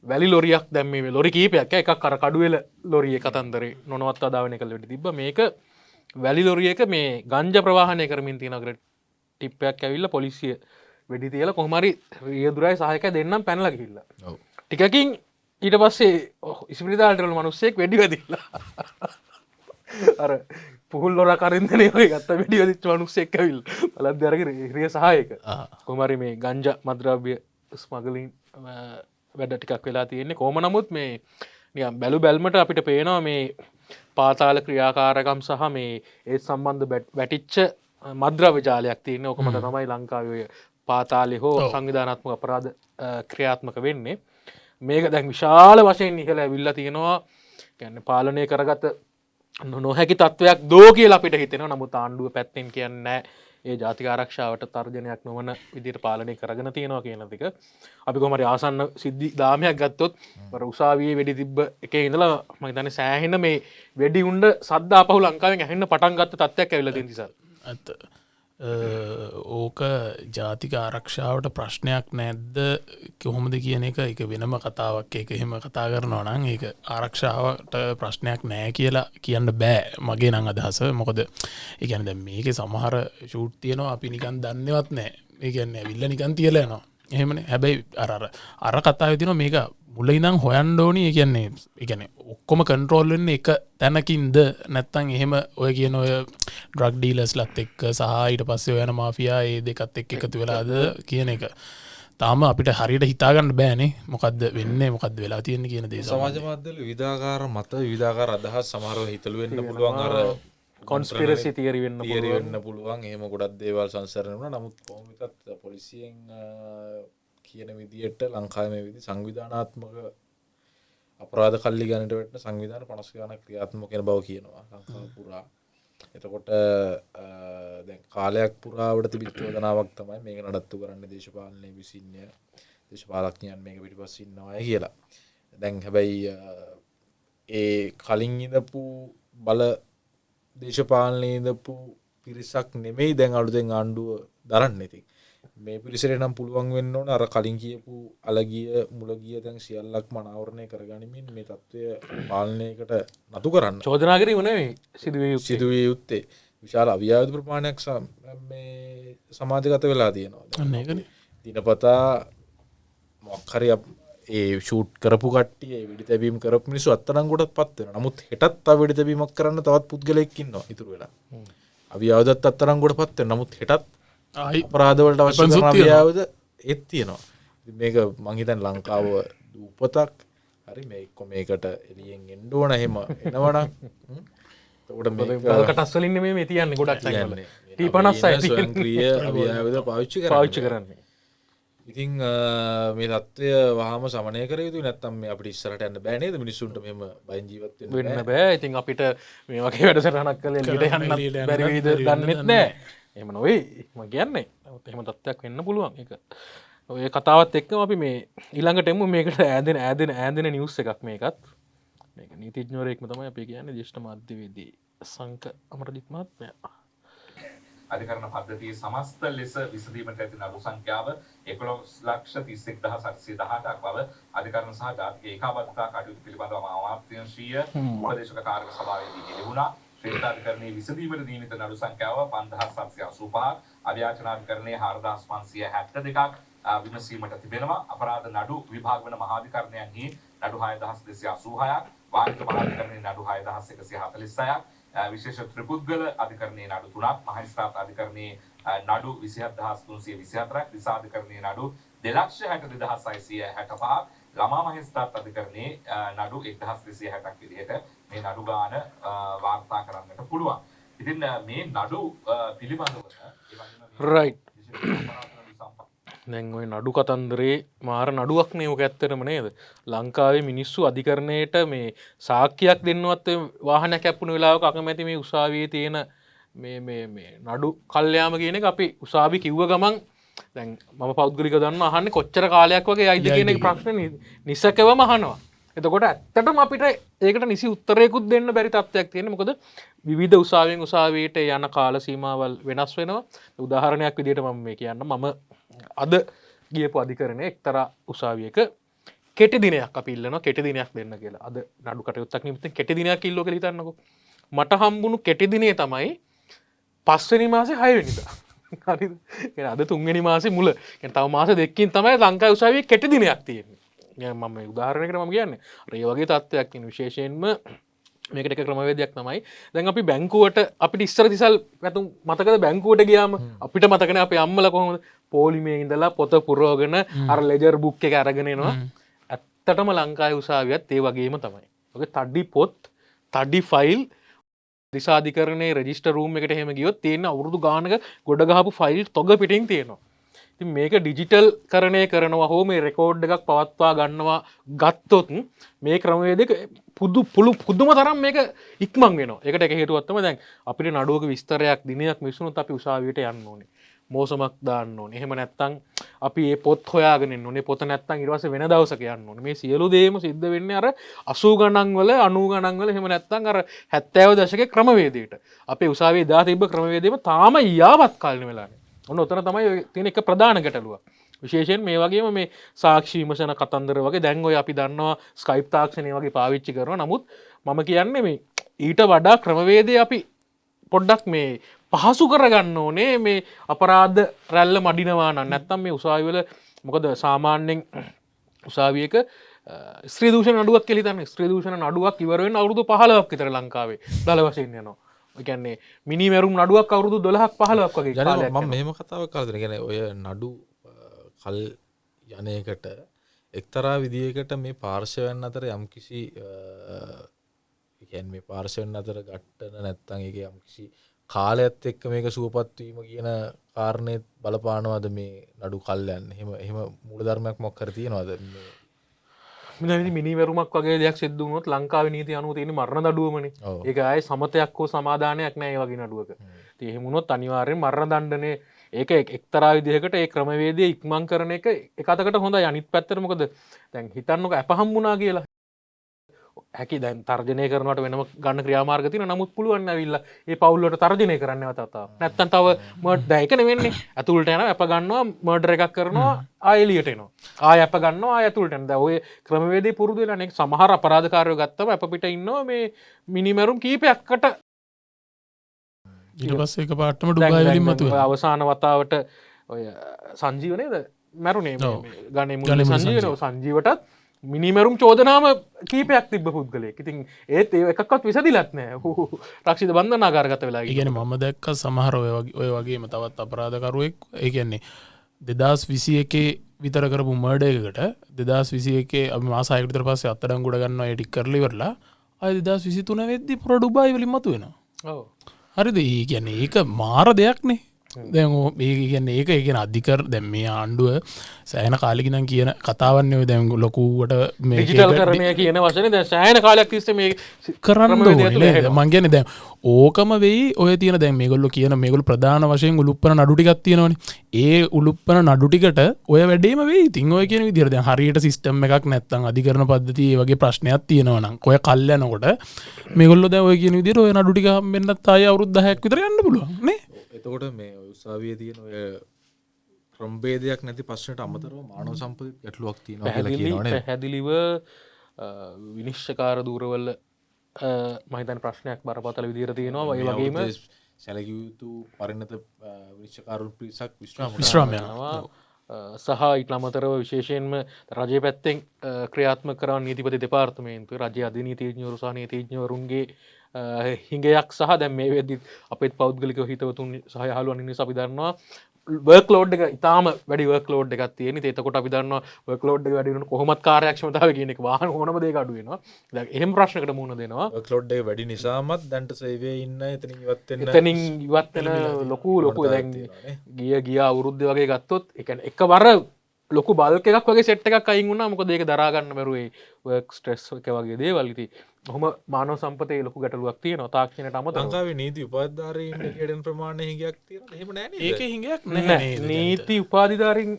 වැලි ලොරියක් දැන් මේ lorry කීපයක් එකක් අර කඩුවෙල ලොරිය කතන්දරේ නොනවත්වා දාවන එක වෙඩි තිබ්බා. මේක වැලි ලොරියක මේ ගංජා ප්‍රවාහනය කරමින් තියෙන අගට ටිප් එකක් ඇවිල්ලා පොලිසිය වෙඩි තියලා කොහොම හරි රියදුරයි සහායකය දෙන්නම් පැනලා ගිහිල්ලා. ඔව්. ටිකකින් ඊට පස්සේ ඉස්පිරිතාලට යන මිනිස්සෙක් වෙඩි වැදිලා. අර පුහුල් ලොර කරින්දනේ ඔය ගත්ත වෙඩි වැදිච්ච මිනිස්සෙක් ඇවිල්ලා බලද්දී අරගෙන රිය සහායක. කොහොම හරි මේ ගංජා මද්ද්‍රව්‍ය ස්මගලින් වැඩ ටිකක් වෙලා තියෙන්නේ. කොහොම නමුත් මේ නිකන් බැලු බැල්මට අපිට පේනවා මේ පාතාල ක්‍රියාකාරකම් සහ මේ ඒ සම්බන්ධ වැටිච්ච මද්‍රව්‍ය ජාලයක් තියෙන. ඕක මත තමයි ලංකාවේ පාතාලේ හෝ සංවිධානාත්මක අපරාධ ක්‍රියාත්මක වෙන්නේ. මේක දැන් විශාල වශයෙන් ඉහළ ඇවිල්ලා තියෙනවා. කියන්නේ පාලනය කරගත නොහැකි තත්වයක් දෝ කියලා අපිට හිතෙනවා. නමුත් ආණ්ඩුව පැත්තෙන් කියන්නේ නැහැ. ඒ ජාතික ආරක්ෂාවට තර්ජනයක් නොවන විදිහට පාලනය කරගෙන තියෙනවා කියන එක. අපි කොහොම හරි ආසන්න සිද්ධි දාමයක් ගත්තොත් අර උසාවියේ වෙඩි තිබ්බ එකේ ඉඳලා මම හිතන්නේ සෑහෙන මේ වෙඩි උණ්ඩ සද්ද ආපහු ලංකාවෙන් ඇහෙන්න පටන් ගත්ත තත්ත්වයක් ඇවිල්ලා තියෙන නිසා. ඇත්ත. ඕක ජාතික ආරක්ෂාවට ප්‍රශ්නයක් නැද්ද කොහොමද කියන එක එක වෙනම කතාවක්. ඒක එහෙම කතා කරනවා නම් ඒක ආරක්ෂාවට ප්‍රශ්නයක් නෑ කියලා කියන්න බෑ මගේ නම් අදහස. මොකද ඒ කියන්නේ දැන් මේකේ සමහර ෂූට් තියෙනවා අපි නිකන් දන්නේවත් නෑ. ඒ කියන්නේ ඇවිල්ලා නිකන් තියලා යනවා. එහෙමනේ. හැබැයි අර කතාවේ තියෙනවා මේක මුල ඉඳන් හොයන්න ඕනි. ඒ කියන්නේ ඔක්කොම කන්ට්‍රෝල් වෙන්නේ එක තැනකින්ද නැත්නම් එහෙම ඔය කියන ඔය ඩ්‍රග් ඩීලර්ස්ලත් එක්ක සහ ඊට පස්සේ ඔය යන මාෆියා ඒ දෙකත් එක්ක එකතු වෙලාද කියන එක තාම අපිට හරියට හිතාගන්න බෑනේ. මොකද්ද වෙන්නේ මොකද්ද වෙලා තියෙන්නේ කියන දේ. සමාජ මාධ්‍යවල විවිධාකාර මත විවිධාකාර අදහස් සමහරව හිතලු වෙන්න පුළුවන්. අර කොන්ස්පිරසි තියරි වෙන්න පුළුවන්. එහෙම ගොඩක් දේවල් සංසරණය වුණා. නමුත් කොහොම එකත් පොලිසියෙන් කියන විදියට ලංකාවේ මේ විදි සංවිධානාත්මක අපරාධ කල්ලි ගණනට වැටෙන සංවිධාන 50 ගණක් ක්‍රියාත්මක වෙන බව කියනවා ලංකාව පුරා. එතකොට දැන් කාලයක් පුරාවට තිබිච්ච චෝදනාවක් තමයි මේක නඩත්තු කරන්න දේශපාලනයේ විසින්නේ දේශපාලඥයන් මේක පිටිපස්සේ ඉන්නවා කියලා. දැන් හැබැයි ඒ කලින් ඉඳපු බල දේශපාලනයේ ඉඳපු පිරිසක් නෙමෙයි දැන් අලුතෙන් ආණ්ඩුව දරන්නේ. ඉතින් මේ පිරිසට නම් පුළුවන් වෙන්න ඕන අර කලින් කියපු අලගිය මුලගිය දැන් සියල්ලක්ම අනාවරණය කරගනිමින් මේ තත්ත්වය පාලනයකට නතු කරන්න චෝදනා කිරීම නෙවෙයි සිදුවිය යුත්තේ. විශාල අවියාවද ප්‍රමාණයක් මේ සමාජගත වෙලා තියෙනවා. දිනපතා මොකක් හරි ඒ ෂූට් කරපු කට්ටිය ඒ වෙඩි තැබීම් කරපු මිනිස්සු අත්අඩංගුවටත් පත් වෙනවා. නමුත් හෙටත් තව වෙඩි තැබීමක් කරන්න තවත් පුද්ගලයෙක් ඉන්නවා ඉතුරු වෙලා. අවියාවදත් අත්අඩංගුවටත් පත් වෙනවා. නමුත් හෙටත් අපරාධවලට අවශ්‍ය කරන අවියාවද ඒත් තියෙනවා. මේක මං හිතන්නේ ලංකාව දූපතක් හරි මේකට එළියෙන් එන්න ඕන එහෙම එනවනම් එතකොට මේක කටස් වලින් නෙමෙයි මේ තියන්නේ ගොඩක් තැන්වල T56 ස්වයංක්‍රීය අවියාවද පාවිච්චි කරන්නේ. ඉතින් මේ தত্ত্বය වහාම සමනය කර යුතුයි. නැත්නම් මේ අපිට ඉස්සරහට යන්න බෑ නේද? මිනිස්සුන්ට මෙහෙම බයින් ජීවත් වෙන්න බෑ. ඉතින් අපිට මේ වගේ වැඩසටහනක් කරලා එළියට යන්න බැරි වෙයිද දන්නෙත් නෑ. එහෙම නොවේ මම කියන්නේ. නමුත් එහෙම තත්ත්වයක් වෙන්න පුළුවන්. ඒක ඔය කතාවත් එක්කම අපි මේ ඊළඟට එමු මේකට ඈදෙන නිවුස් එකක් මේකත්. මේක නීතිඥවරයෙක්ම තමයි අපි කියන්නේ ජ්‍යෙෂ්ඨ මාධ්‍යවේදී සංක අමරදීප් මහත්මයා. අධිකරණ පද්ධතියේ සමස්ත ලෙස විසඳීමට ඇති නඩු සංඛ්‍යාව 11,31,818ක් බව අධිකරණ සහ ජාතික ඒකාබද්ධතා කටයුතු පිළිබඳව අමාත්‍යාංශීය උපදේශක කාර්ය සභාවේදී හෙළිවුණා. ශ්‍රේෂ්ඨාධිකරණයේ විසඳීමට නියමිත නඩු සංඛ්‍යාව 5785ක්, අධ්‍යාචනාධිකරණයේ 4572ක් විමසීමට තිබෙනවා. අපරාධ නඩු විභාග වන මහාධිකරණයන්හි නඩු 6286ක්, වාණිජ මහාධිකරණයේ නඩු 6146ක්, විශේෂ ත්‍රිපුද්ගල අධිකරණයේ නඩු 3ක්, මහේස්ත්‍රාත් අධිකරණයේ නඩු 27324ක්, දිසාධිකරණයේ නඩු 262665ක්, ළමා මහේස්ත්‍රාත් අධිකරණයේ නඩු 1260ක් විදිහට මේ නඩු ගාන වාර්තා කරන්නට පුළුවන්. ඉතින් මේ නඩු පිළිබඳව රයිට් දැන් ඔය නඩු කතන්දරේ මාර නඩුවක් නේ ඔක ඇත්තටම නේද ලංකාවේ මිනිස්සු අධිකරණයට මේ සාක්කියක් දෙන්නවත් වාහනයක් කැප්පුණු වෙලාවක අකමැති මේ උසාවියේ තියෙන මේ නඩු කල්යාම කියන එක අපි උසාවි කිව්ව ගමන් දැන් මම පෞද්ගලිකව දන්නවා අහන්නේ කොච්චර කාලයක් වගේ යයිද කියන එක ප්‍රශ්නේ නිසකවම අහනවා. එතකොට ඇත්තටම අපිට ඒකට නිසි උත්තරයකුත් දෙන්න බැරි තත්ත්වයක් තියෙනවා. මොකද විවිධ උසාවියෙන් උසාවියට යන කාල සීමාවල් වෙනස් වෙනවා. උදාහරණයක් විදිහට මම මේ කියන්නම් මම අද ගියපු අධිකරණයේ එක්තරා උසාවියක කෙටි දිනයක් අපි ඉල්ලනවා කෙටි දිනයක් දෙන්න කියලා. අද නඩු කටයුත්තක් නිමිත්තෙන් කෙටි දිනයක් ඉල්ලුවා කියලා හිතන්නකෝ. මට හම්බුණු කෙටි දිනේ තමයි 5 වෙනි මාසේ 6 වෙනිදා. හරිද? يعني අද 3 වෙනි මාසේ මුල. يعني තව මාස දෙකකින් තමයි ලංකාවේ උසාවියේ කෙටි දිනයක් තියෙන්නේ. මම මේ උදාහරණයකට මම කියන්නේ අර ඒ වගේ තත්ත්වයක් තියෙන විශේෂයෙන්ම මේකට එක ක්‍රමවේදයක් තමයි දැන් අපි බැංකුවට අපිට ඉස්සර තිසල් වැතුම් මතකද බැංකුවට ගියාම අපිට මතකනේ අපේ අම්මලා කොහොමද පොලිමේ ඉඳලා පොත පුරවගෙන අර ලෙජර් බුක් එක අරගෙන එනවා ඇත්තටම ලංකාවේ උසාවියත් ඒ වගේම තමයි. ඔගේ තඩි පොත් තඩි ෆයිල් දිසාධිකරණයේ රෙජිස්ටර් රූම් එකට එහෙම ගියොත් තියෙන අවුරුදු ගානක ගොඩ ගහපු ෆයිල් තොග පිටින් තියෙනවා. ඉතින් මේක ඩිජිටල් කරණය කරනවා හෝ මේ රෙකෝඩ් එකක් පවත්වා ගන්නවා ගත්තොත් මේ ක්‍රමවේදයක පුදුම තරම් මේක ඉක්මන් වෙනවා. ඒකට එක හේතුවක් තමයි දැන් අපිට නඩුවක විස්තරයක් දිනයක් මිසුනොත් අපි උසාවියට යන්න ඕනේ. මෝසමක් දාන්න ඕනේ. එහෙම නැත්නම් අපි මේ පොත් හොයාගෙන ඉන්න ඕනේ. පොත නැත්නම් ඊට පස්සේ වෙන දවසක යන්න ඕනේ. මේ සියලු දේම සිද්ධ වෙන්නේ අර 80 ගණන් වල 90 ගණන් වල එහෙම නැත්නම් අර 70 දශකයේ ක්‍රමවේදයට. අපේ උසාවියේ දා තිබ්බ ක්‍රමවේදෙම තාම යාවත් කාලෙ වෙලා නැහැ. ඔන්න ඔතන තමයි තියෙන එක ප්‍රධාන ගැටලුව. විශේෂයෙන් මේ වගේම මේ සාක්ෂි විමසන කතන්දර වගේ දැන් ඔය අපි දන්නවා ස්කයිප් තාක්ෂණය වගේ පාවිච්චි කරනවා. නමුත් මම කියන්නේ මේ ඊට වඩා ක්‍රමවේදය අපි පොඩ්ඩක් මේ පහසු කරගන්න ඕනේ මේ අපරාධ රැල්ල මඩිනවා නම් නැත්තම් මේ උසාවි වල මොකද සාමාන්‍යයෙන් උසාවියක ස්ත්‍රී දූෂණ නඩුවක් කියලා හිතන්නේ ස්ත්‍රී දූෂණ නඩුවක් ඉවර වෙන්න අවුරුදු 15ක් විතර ලංකාවේ දල වශයෙන් යනවා. ඒ කියන්නේ මිනි මැරුම් නඩුවක් අවුරුදු 12ක් 15ක් වගේ කාලයක් යනවා. මම මෙහෙම කතාවක් කරලා තියෙනවා. කියන්නේ ඔය නඩු කල් යන්නේකට එක්තරා විදියකට මේ පාර්ශවයන් අතර යම්කිසි කියන්නේ මේ පාර්ශවයන් අතර ගැටෙන නැත්තම් ඒක යම්කිසි කාලයත් එක්ක මේක සුවපත් වීම කියන කාරණේ බලපානවද මේ නඩු කල් යන්නේ? එහෙම මූලධර්මයක් මොකක් කර තියෙනවද මේ? මෙන්න මිනිවරුමක් වගේ දෙයක් සිද්ධ වුණොත් ලංකාවේ නීතිය අනුව තියෙන මරණ දඩුවමනේ. ඒක ආයේ සමතයක් හෝ සමාදානයක් නෑ ඒ වගේ නඩුවක. ඉතින් එහෙම වුණොත් අනිවාර්යෙන් මරණ දණ්ඩනේ ඒක එක්තරා විදිහකට ඒ ක්‍රමවේදය ඉක්මන් කරන එක එක අතකට හොඳයි. අනිත් පැත්තට මොකද දැන් හිතන්නකො අප හම්බුණා කියලා. හැකි දැන් තර්ජනය කරනවට වෙනම ගන්න ක්‍රියාමාර්ග තියෙනවා. නමුත් පුළුවන් ඇවිල්ලා ඒ පවුල් වලට තර්ජනය කරන්න නැවතත්. නැත්තම් තව මර්ඩර් දැන් ඒක නෙවෙන්නේ. ඇතුළට යනවා අප ගන්නවා මර්ඩර් එකක් කරනවා ආයෙ එළියට එනවා. ආයෙ අප ගන්නවා ආයෙ ඇතුළට යනවා. දැන් ඔය ක්‍රමවේදේ පුරුදු වෙලා නේ සමහර අපරාධකාරයෝ ගත්තම අප පිට ඉන්නවා මේ මිනිමරුම් කීපයක්කට ඊට පස්සේ එකපාරටම ඩුබායි වලින් මතුවේ. අවසාන වතාවට ඔය සංජීව නේද මැරුණේ මේ ගණේ මුල් සංජීවටත් මිනිමරුම් චෝදනාම කීපයක් තිබ්බ පුද්ගලයෙක්. ඉතින් ඒත් ඒ එකක්වත් විසඳිලත් නෑ. රක්ෂිත බන්ධනාගාරගත වෙලා ගියා. ඒ කියන්නේ මම දැක්ක සමහර ඔය වගේම තවත් අපරාධකරුවෙක් ඒ කියන්නේ 2021 විතර කරපු මර්ඩර් එකකට 2021 අපි මාස 6කට විතර පස්සේ අත්අඩංගුවට ගන්නවා ඒ ටික කරලා ඉවරලා ආයෙ 2023 වෙද්දි පොර ඩුබායි වලින් මතුවෙනවා. ඔව්. හරිද? ඒ කියන්නේ ඒක මාර දෙයක්නේ. දැන් මේ කියන්නේ ඒක කියන අධිකර දැන් මේ ආණ්ඩුව සෑහෙන කාලෙකින් නම් කියන කතාවන්නේ ඔය දැන් ලොකුවට මේ ඩිජිටල් කරණය කියන වචනේ දැන් සෑහෙන කාලයක් තිස්සේ මේ කරන්න ඕනේ නේද? මං කියන්නේ දැන් ඕකම වෙයි ඔය තියෙන දැන් මේගොල්ලෝ කියන මේගොල්ලෝ ප්‍රධාන වශයෙන් උලුප්පන නඩු ටිකක් තියෙනවනේ. ඒ උලුප්පන නඩු ටිකට ඔය වැඩේම වෙයි. ඉතින් ඔය කියන විදිහට දැන් හරියට සිස්ටම් එකක් නැත්තම් අධිකරණ පද්ධතිය ඒ වගේ ප්‍රශ්නයක් තියෙනවා නම් ඔය කල් යනකොට මේගොල්ලෝ දැන් ඔය කියන විදිහට ඔය නඩු ටික හම්බෙන්නත් ආයෙ අවුරුදු 10ක් විතර යන්න පුළුවන් නේ. එතකොට මේ උසාවියේ තියෙන ඔය ක්‍රමවේදයක් නැති ප්‍රශ්නට අමතරව මානව සම්පත් ගැටලුවක් තියෙනවා කියලා කියනවනේ. පැහැදිලිව විනිශ්චයකාර දූරවල මම හිතන්නේ ප්‍රශ්නයක් බරපතල විදිහට තියෙනවා. ඒ වගේම සැලකිය යුතු පරිණත විනිශ්චයකාරු පිරිසක් විශ්‍රාම යනවා. සහ ඊට අමතරව විශේෂයෙන්ම රජයේ පැත්තෙන් ක්‍රියාත්මක කරන නීතිපති දෙපාර්තමේන්තුව රජයේ අධිනීතිඥවරු සහ නීතිඥවරුන්ගේ හිඟයක් සහ දැන් මේ වෙද්දි අපේත් පෞද්ගලික හිතවතුන් සහ යහළුවන් ඉන්න අපි දන්නවා වර්ක් ලෝඩ් එක ඉතාම වැඩි වර්ක් ලෝඩ් එකක් තියෙන. එතකොට අපි දන්නවා වර්ක් ලෝඩ් එක වැඩි වෙනකොට කොහොමත් කාර්යක්ෂමතාවය කියන එක වාහන ඕනම දෙයක අඩු වෙනවා. දැන් එහෙම ප්‍රශ්නකට මුහුණ දෙනවා. වර්ක් ලෝඩ් එක වැඩි නිසාමත් දැන්ට සේවයේ ඉන්න එතනින් ඉවත් වෙන ලොකු දැන් ගිය අවුරුද්ද වගේ ගත්තොත් ඒ කියන්නේ එකවර ලොකු බල්ක එකක් වගේ සෙට් එකක් අයින් වුණා. මොකද ඒක දරා ගන්න බැරුව ඒ වර්ක් ස්ට්‍රෙස් එක වගේ දේවල්. ඉතින් ඔහොම මානව සම්පතේ ලොකු ගැටලුවක් තියෙනවා තාක්ෂණයට අමතරව. ලංකාවේ නීති උපාධිධාරීන් ඉන්ඩිකේටර් ප්‍රමාණය හිඟයක් තියෙනවා. එහෙම නැහැ නේද? ඒකේ හිඟයක් නැහැ. නීති උපාධිධාරීන්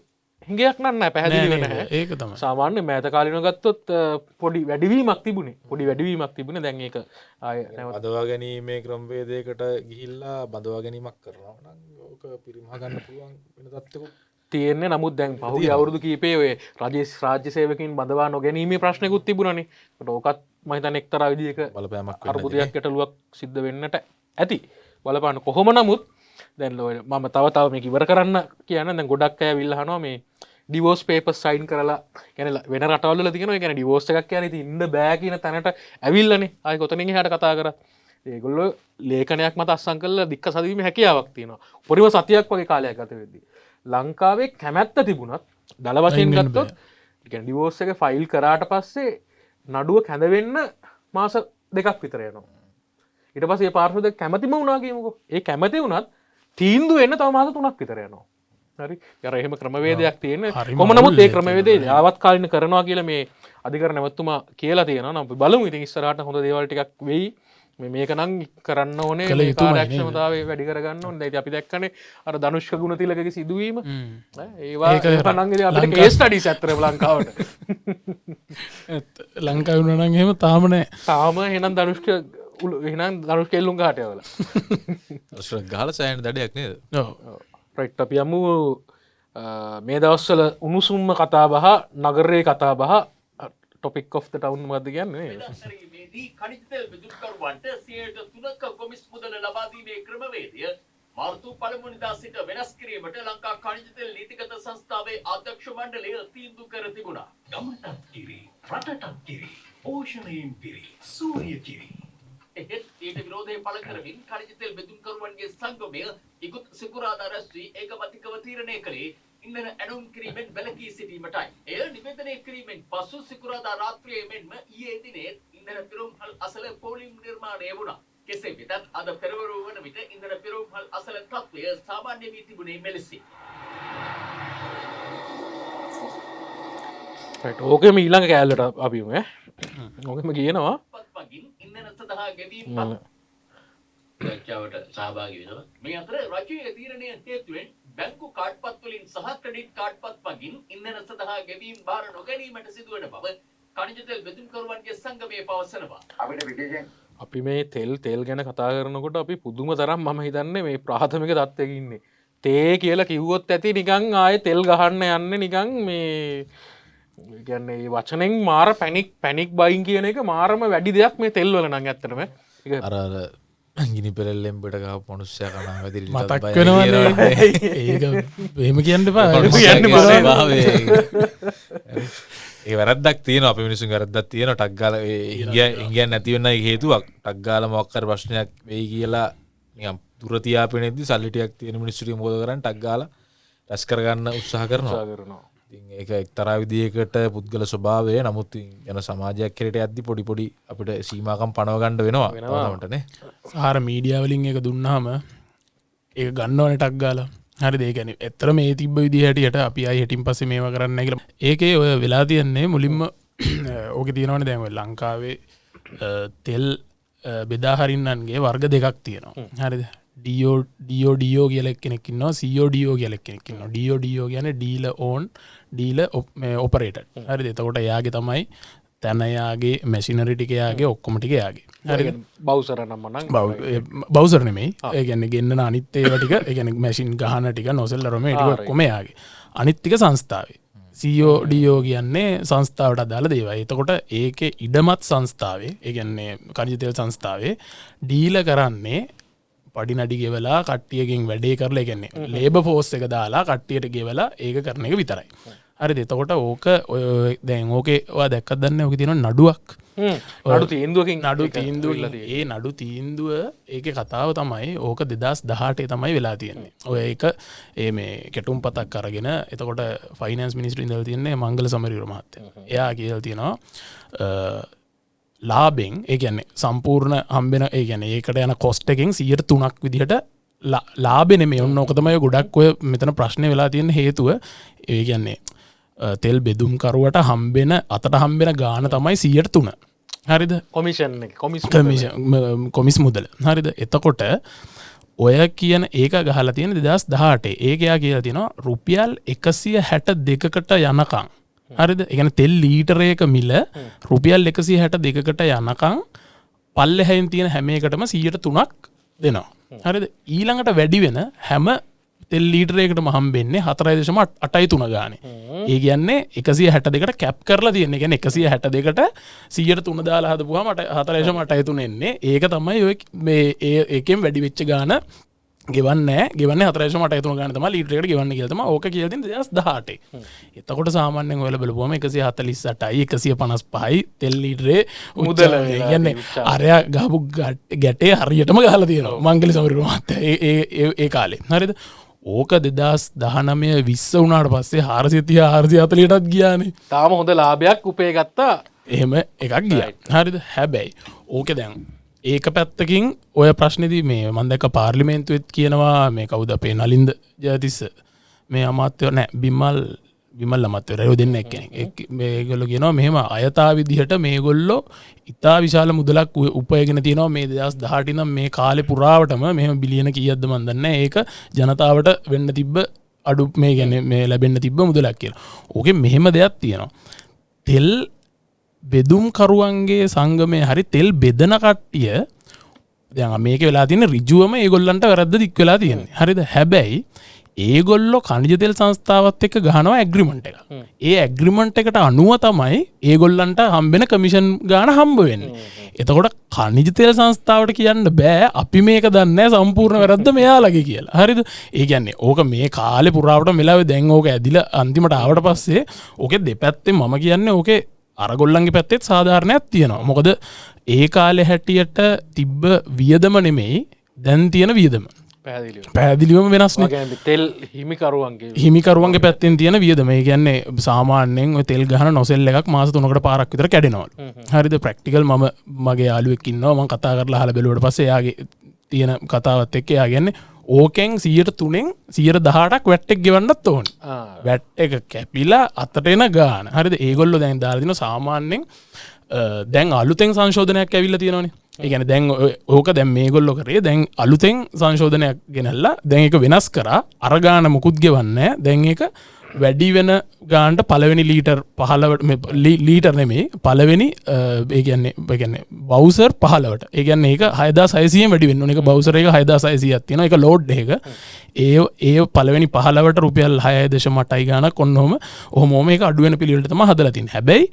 හිඟයක් නැහැ පැහැදිලිව නැහැ. ඒක තමයි. සාමාන්‍ය මෑත කාලිනව ගත්තොත් පොඩි වැඩිවීමක් තිබුණේ. දැන් ඒක ආය බදවා ගැනීමේ ක්‍රමවේදයකට ගිහිල්ලා බදවා ගැනීමක් කරනවා නම් ඕක පිරිමහ ගන්න පුළුවන් වෙන තත්ත්වයක් තියෙන්නේ. නමුත් දැන් පහුගිය අවුරුදු කීපේ ඔය රාජ්‍ය සේවකයන් බඳවා නොගැනීමේ ප්‍රශ්නකුත් තිබුණානේ. ඒකට ඕකත් මම හිතන්නේ එක්තරා විදිහක බලපෑමක් අර්බුදයක් ගැටලුවක් සිද්ධ වෙන්නට ඇති. බලපාන කොහොම නමුත් දැන් මම තව මේක ඉවර කරන්න කියන දැන් ගොඩක් අය ඇවිල්ලා අහනවා මේ ඩිවෝස් පේපර්ස් සයින් කරලා කියන්නේ වෙන රටවල් වල තියෙනවා. ඒ කියන්නේ ඩිවෝස් එකක් කියන්නේ ඉතින් ඉන්න බෑ කියන තැනට ඇවිල්ලානේ. ආයි කොතනින් එහාට කතා කරා. ඒගොල්ලෝ ලේඛනයක් මත අස්සම් කරලා දික්ක සදීමේ හැකියාවක් තියෙනවා. උපරිම සතියක් වගේ කාලයක් ගත වෙද්දී ලංකාවේ කැමැත්ත තිබුණත් දල වශයෙන් ගත්තොත් කියන්නේ ඩිවෝස් එක ෆයිල් කරාට පස්සේ නඩුව කැඳවෙන්න මාස 2ක් විතර යනවා. ඊට පස්සේ ඒ පාර්ශ්ව දෙක කැමැතිම වුණා කියමුකෝ. ඒ කැමැති වුණත් තීන්දුව එන්න තව මාස 3ක් විතර යනවා. හරි. අර එහෙම ක්‍රමවේදයක් තියෙන. කොහොම නමුත් ඒ ක්‍රමවේදය යාවත් කාලින කරනවා කියලා මේ අධිකරණ නැවතුමා කියලා තියෙනවා. නම් බලමු ඉතින් ඉස්සරහට හොඳ දේවල් ටිකක් වෙයි. මේක නම් කරන්න ඕනේ කාර්යක්ෂමතාවය වැඩි කරගන්න ඕනේ. දැන් අපි දැක්කනේ අර ධනුෂ්ක ගුණතිලකගේ සිදුවීම. ඒවා නම් ඉතින් අපිට කේස් ස්ටඩිස් ඇත්තටම ලංකාවට. ලංකාවේ වුණා නම් එහෙම තාම නැහැ. තාම එහෙනම් ධනුෂ්ක එල්ලුම් ගහට යවලා. අශ්‍රක් ගහලා සෑහෙන දඩයක් නේද? ඔව්. රයිට් අපි යමු මේ දවස්වල උණුසුම්ම කතා බහ නගරයේ කතා බහ ටොපික් ඔෆ් ද ටවුන් මොකද්ද කියන්නේ? කනිජ තෙල් විදුලිකරුවන්ට 3% කොමිස් මුදල ලබා දීමේ ක්‍රමවේදය මාර්තු 1 වෙනිදා සිට වෙනස් කිරීමට ලංකා කනිජ තෙල් නීතිගත සංස්ථාවේ අධ්‍යක්ෂ මණ්ඩලය තීන්දුව කර තිබුණා. ගමටත් කිරි, රටටත් කිරි, පෝෂණයෙන් පිරි, සූර්ය කිරි. එහෙත් ඊට විරෝධය පළ කරමින් කනිජ තෙල් විදුලිකරුවන්ගේ සංගමය ඉක්ුත් සිකුරාදා රැස්වී ඒකමතිකව තීරණය කළේ ඉන්ධන ඇනුම් කිරීමෙන් වැළකී සිටීමටයි. එය නිවේදනය කිරීමෙන් පසු සිකුරාදා රාත්‍රියේ මෙන්ම ඊයේ දිනේ ඉන්ධන පිරවුම්හල් අසල පෝලිම් නිර්මාණය වුණා. කෙසේ වෙතත් අද පෙරවරු වන විට ඉන්ධන පිරවුම්හල් අසල තත්ත්වය සාමාන්‍ය වී තිබුණේ මෙලෙසයි. රයිට් ඕකෙම ඊළඟ කෑල්ලට අපි යමු ඈ. ඕකෙම කියනවා මගින් ඉන්ධන සඳහා ගෙවීම රජ්‍යාවට සහභාගී වෙනවා. මේ අතර රජයේ තීරණය හේතුවෙන් බැංකු කාඩ්පත් වලින් සහ ක්‍රෙඩිට් කාඩ්පත් මගින් ඉන්ධන සඳහා ගෙවීම බාර නොගැනීමට සිදුවන බව කනිජ තෙල් බෙදුම්කරුවන්ගේ සංගමය පවසනවා. අපිට විදේශයෙන් අපි මේ තෙල් ගැන කතා කරනකොට අපි පුදුම තරම් මම හිතන්නේ මේ ප්‍රාථමික තත්ත්වයක ඉන්නේ. තේ කියලා කිව්වොත් ඇති නිකන් ආයේ තෙල් ගහන්න යන්නේ නිකන් මේ කියන්නේ මේ වචනෙන් මාර පැනික් බයින් කියන එක මාරම වැඩි දෙයක් මේ තෙල් වල නම් ඇත්තටම. අර ගිනි පෙරෙල්ලෙන් පිට ගහපු මනුස්සයා කනවා වැදිරි මතක් වෙනවනේ. ඒක එහෙම කියන්න එපා. ඒ වැරද්දක් තියෙනවා. අපේ මිනිස්සුන් වැරද්දක් තියෙනවා. ටක් ගාලා ඉංගියන් නැති වෙන හේතුවක් ටක් ගාලා මොකක් හරි ප්‍රශ්නයක් වෙයි කියලා නිකන් දුර තියාපෙනෙද්දි සල්ලි ටිකක් තියෙන මිනිස්සු ටික මොකද කරන්නේ? ටක් ගාලා රැස් කරගන්න උත්සාහ කරනවා. ඉතින් ඒක එක්තරා විදියකට පුද්ගල ස්වභාවය. නමුත් යන සමාජයක් කෙරෙට යද්දි පොඩි අපිට සීමාකම් පනව ගන්න වෙනවා. නේ. සමහර මීඩියා වලින් ඒක දුන්නාම ඒක ගන්නවනේ ටක් ගාලා. හරිද? ඒ කියන්නේ ඇත්තට මේ තිබ්බ විදිහ හැටියට අපි ආයි හෙටින් පස්සේ මේවා කරන්න නැහැ කියලා. ඒකේ ඔය වෙලා තියන්නේ මුලින්ම ඕකේ තියෙනවනේ දැන් ඔය ලංකාවේ තෙල් බෙදා හරින්නන්ගේ වර්ග දෙකක් තියෙනවා. හරිද? DO කියලා කෙනෙක් ඉන්නවා, CODO කියලා කෙනෙක් ඉන්නවා. DO කියන්නේ ඩීලර් ඕන් ඩීලර් ඔපරේටර්. හරිද? එතකොට එයාගේ තමයි තැන යාගේ මැෂිනරි ටික යාගේ ඔක්කොම ටික යාගේ. හරිද? බවුසර නම නම් බවුසර් නෙමෙයි. ඒ කියන්නේ ගෙන්නන අනිත් ඒවා ටික, ඒ කියන්නේ මැෂින් ගහන ටික, නොසෙල් රොමේ ටික ඔක්කොම යාගේ. අනිත් ටික සංස්ථාවේ. CODO කියන්නේ සංස්ථාවට අදාළ දේවල්. එතකොට ඒකේ ඉඩමත් සංස්ථාවේ, ඒ කියන්නේ කනිජ තෙල් සංස්ථාවේ ඩීලර් කරන්නේ පඩි නඩි ගෙවලා කට්ටියකින් වැඩේ කරලා, ඒ කියන්නේ ලේබර් ෆෝස් එක දාලා කට්ටියට ගෙවලා ඒක කරන එක විතරයි. හරිද? එතකොට ඕක දැන් ඕකේ ඔයා දැක්කද දන්නේ ඕකේ තියෙන නඩුවක්. නඩු තීන්දුවකින් නඩු තීන්දුව ඒ නඩු තීන්දුව ඒක කතාව තමයි ඕක 2018 තමයි වෙලා තියෙන්නේ. ඔය ඒක ඒ මේ කෙටුම් පතක් අරගෙන එතකොට ෆයිනන්ස් මිනිස්ට්‍රි ඉඳලා තියන්නේ මංගල සමරවීර මහත්තයා. එයා කියලා තියෙනවා ලාභෙන් ඒ කියන්නේ සම්පූර්ණ හම්බෙන ඒ කියන්නේ ඒකට යන කොස්ට් එකෙන් 3% විදිහට ලාභෙ නෙමෙයි. ඔන්න ඕක තමයි ගොඩක් ඔය මෙතන ප්‍රශ්නේ වෙලා තියෙන හේතුව. ඒ කියන්නේ තෙල් බෙදුම් කරුවට හම්බෙන අතට හම්බෙන ගාන තමයි 3%. හරිද? කොමිෂන් එක කොමිස් මුදල. හරිද? එතකොට ඔය කියන ඒක ගහලා තියෙන 2018. ඒක යා කියලා තියෙනවා රුපියල් 162කට යනකම්. හරිද? ඒ කියන්නේ තෙල් ලීටරයක මිල රුපියල් 162කට යනකම් පල්ලෙහෙන් තියෙන හැම එකටම 3%ක් දෙනවා. හරිද? ඊළඟට වැඩි වෙන හැම තෙල් ලීටරයකටම හම්බෙන්නේ 4.83 ගානේ. ඒ කියන්නේ 162කට කැප් කරලා තියෙන. ඒ කියන්නේ 162කට 103 දාලා හදපුවාම 4.83 එන්නේ. ඒක තමයි ඔය මේ ඒකෙන් වැඩි වෙච්ච ගාන ගෙවන්නේ 4.83 ගාන තමයි ලීටරයකට ගෙවන්නේ කියලා තමයි ඕක කියලා තියෙන 2018. එතකොට සාමාන්‍යයෙන් ඔයාලා බලපුවම 148යි 155යි තෙල් ලීටරේ මුදල. ඒ කියන්නේ අරයා ගහපු ගැටේ හරියටම ගහලා තියෙනවා මංගල සමරවීර මහත්තයා ඒ කාලේ. හරිද? ඕක 2019 20 වුණාට පස්සේ 430 440ටත් ගියානේ. තාම හොඳ ලාභයක් උපේ ගත්තා. එහෙම එකක් ගියා. හරිද? හැබැයි ඕකේ දැන් ඒක පැත්තකින් ඔය ප්‍රශ්නේදී මේ මම දැක්ක පාර්ලිමේන්තුවෙත් කියනවා මේ කවුද අපේ නලින්ද ජයතිස්ස මේ අමාත්‍ය නැහැ විමල් අමාත්‍යවරයෝ දෙන්න එක්කෙනෙක්. මේගොල්ලෝ කියනවා මෙහෙම අයථා විදිහට මේගොල්ලෝ ඉතා විශාල මුදලක් උපයගෙන තියෙනවා මේ 2018 ඉඳන් මේ කාලේ පුරාවටම මෙහෙම බිලියන කීයක්ද මන් දන්නේ නැහැ. ඒක ජනතාවට වෙන්න තිබ්බ අඩු මේ කියන්නේ මේ ලැබෙන්න තිබ්බ මුදලක් කියලා. ඕකේ මෙහෙම දෙයක් තියෙනවා. තෙල් බෙදුම් කරුවන්ගේ සංගමයේ හරි තෙල් බෙදන කට්ටිය දැන් මේක වෙලා තියෙන ඍජුවම ඒගොල්ලන්ට වැරද්ද දික් වෙලා තියෙන්නේ. හරිද? හැබැයි ඒගොල්ලෝ කනිජ තෙල් සංස්ථාවත් එක්ක ගහනවා ඇග්‍රීමන්ට් එක. ඒ ඇග්‍රීමන්ට් එකට අනුව තමයි ඒගොල්ලන්ට හම්බෙන කමිෂන් ගාන හම්බ වෙන්නේ. එතකොට කනිජ තෙල් සංස්ථාවට කියන්න බෑ අපි මේක දන්නේ සම්පූර්ණ වැරද්ද මෙයාලගේ කියලා. හරිද? ඒ කියන්නේ ඕක මේ කාලේ පුරාවට මෙලාවේ දැන් ඕක ඇදිලා අන්තිමට ආවට පස්සේ ඕකේ දෙපැත්තේ මම කියන්නේ ඕකේ අරගොල්ලන්ගේ පැත්තෙත් සාධාරණයක් තියෙනවා. මොකද ඒ කාලේ හැටියට තිබ්බ වියදම නෙමෙයි දැන් තියෙන වියදම. පැහැදිලිවම වෙනස්නේ. තෙල් හිමිකරුවන්ගේ පැත්තෙන් තියෙන වියදම. ඒ කියන්නේ සාමාන්‍යයෙන් ඔය තෙල් ගහන නොසෙල් එකක් මාස 3කට පාරක් විතර කැඩෙනවලු. හරිද? ප්‍රැක්ටිකල් මම මගේ යාළුවෙක් ඉන්නවා මම කතා කරලා අහලා බැලුවට පස්සේ එයාගේ තියෙන කතාවත් එක්ක එයා කියන්නේ ඕකෙන් 103න් 118ක් වැට් එක ගෙවන්නත් ඕනේ. වැට් එක කැපිලා අතට එන ගාන. හරිද? ඒගොල්ලෝ දැන් දාලා දිනවා සාමාන්‍යයෙන් දැන් අලුතෙන් සංශෝධනයක් ඇවිල්ලා තියෙනවනේ. ඒ කියන්නේ දැන් ඕක දැන් මේගොල්ලෝ කරේ දැන් අලුතෙන් සංශෝධනයක් ගෙනල්ලා දැන් ඒක වෙනස් කරා අර ගාන මුකුත් ගෙවන්නේ නැහැ. දැන් ඒක වැඩි වෙන ගානට පළවෙනි ලීටර් 15 ලීටර් නෙමෙයි පළවෙනි ඒ කියන්නේ බවුසර් 15ට. ඒ කියන්නේ ඒක 6600න් වැඩි වෙන්න ඕනේ. ඒක බවුසර් එක 6600ක් තියෙනවා. ඒක ලෝඩ් එක. ඒ පළවෙනි 15ට රුපියල් 6.8යි ගානක් ඔන්නෝම ඒක අඩු වෙන පිළිවෙලට තමයි හදලා තියෙන්නේ. හැබැයි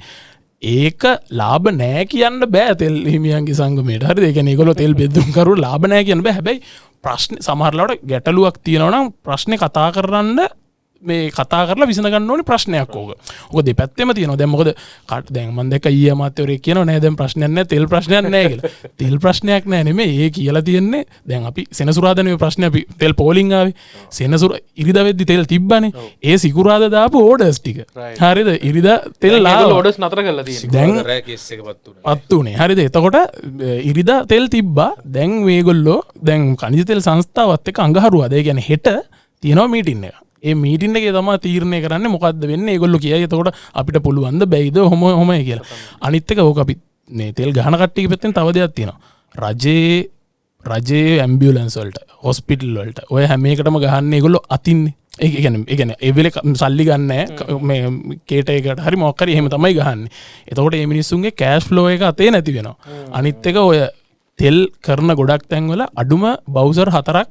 ඒක ලාභ නෑ කියන්න බෑ තෙල් හිමියන්ගේ සංගමයට. හරිද? ඒ කියන්නේ ඒගොල්ලෝ තෙල් බෙදුම් කරු ලාභ නෑ කියන්න බෑ. හැබැයි ප්‍රශ්නේ සමහරවිට ගැටලුවක් තියෙනවා නම් ප්‍රශ්නේ කතා කරන්න මේ කතා කරලා විසඳ ගන්න ඕනේ ප්‍රශ්නයක් ඕක. ඕක දෙපැත්තෙම තියෙනවා. දැන් මොකද දැන් මම දැක්ක ඊයේ අමාත්‍යවරයෙක් කියනවා නෑ දැන් ප්‍රශ්නයක් නෑ තෙල් ප්‍රශ්නයක් නෑ කියලා. තෙල් ප්‍රශ්නයක් නෑ නෙමෙයි. ඒ කියලා තියෙන්නේ දැන් අපි සෙනසුරාදා නෙමෙයි ප්‍රශ්නේ අපි තෙල් පෝලිං ආවේ. සෙනසුර ඉරිදා වෙද්දි තෙල් තිබ්බනේ. ඒ සිකුරාදා දාපු ඕඩර්ස් ටික. හරිද? ඉරිදා තෙල් ඕඩර්ස් නතර කරලා තියෙනවා. දැන් රෑ කේස් එක පත් උනේ. හරිද? එතකොට ඉරිදා තෙල් තිබ්බා. දැන් මේගොල්ලෝ දැන් කනිජ තෙල් සංස්ථාවත් එක්ක අඟහරුවාද. ඒ කියන්නේ හෙට තියෙනවා මීටින් එක. ඒ මීටින් එකේ තමයි තීරණය කරන්නේ මොකද්ද වෙන්නේ. ඒගොල්ලෝ කියයි එතකොට අපිට පුළුවන්ද බැයිද ඔහොමයි කියලා. අනිත් එක ඕක අපි මේ තෙල් ගහන කට්ටියගේ පැත්තෙන් තව දෙයක් තියෙනවා. රජයේ ඇම්බියුලන්ස් වලට හොස්පිටල් වලට ඔය හැම එකටම ගහන්නේ ඒගොල්ලෝ අතින්නේ. ඒ කියන්නේ ඒ වෙලේ සල්ලි ගන්නෑ මේ කේට එකකට හරි මොකක් හරි එහෙම තමයි ගහන්නේ. එතකොට මේ මිනිස්සුන්ගේ කෑෂ් ෆ්ලෝ එක අතේ නැති වෙනවා. අනිත් එක ඔය තෙල් කරන ගොඩක් තැන්වල අඩුම බවුසර් 4ක්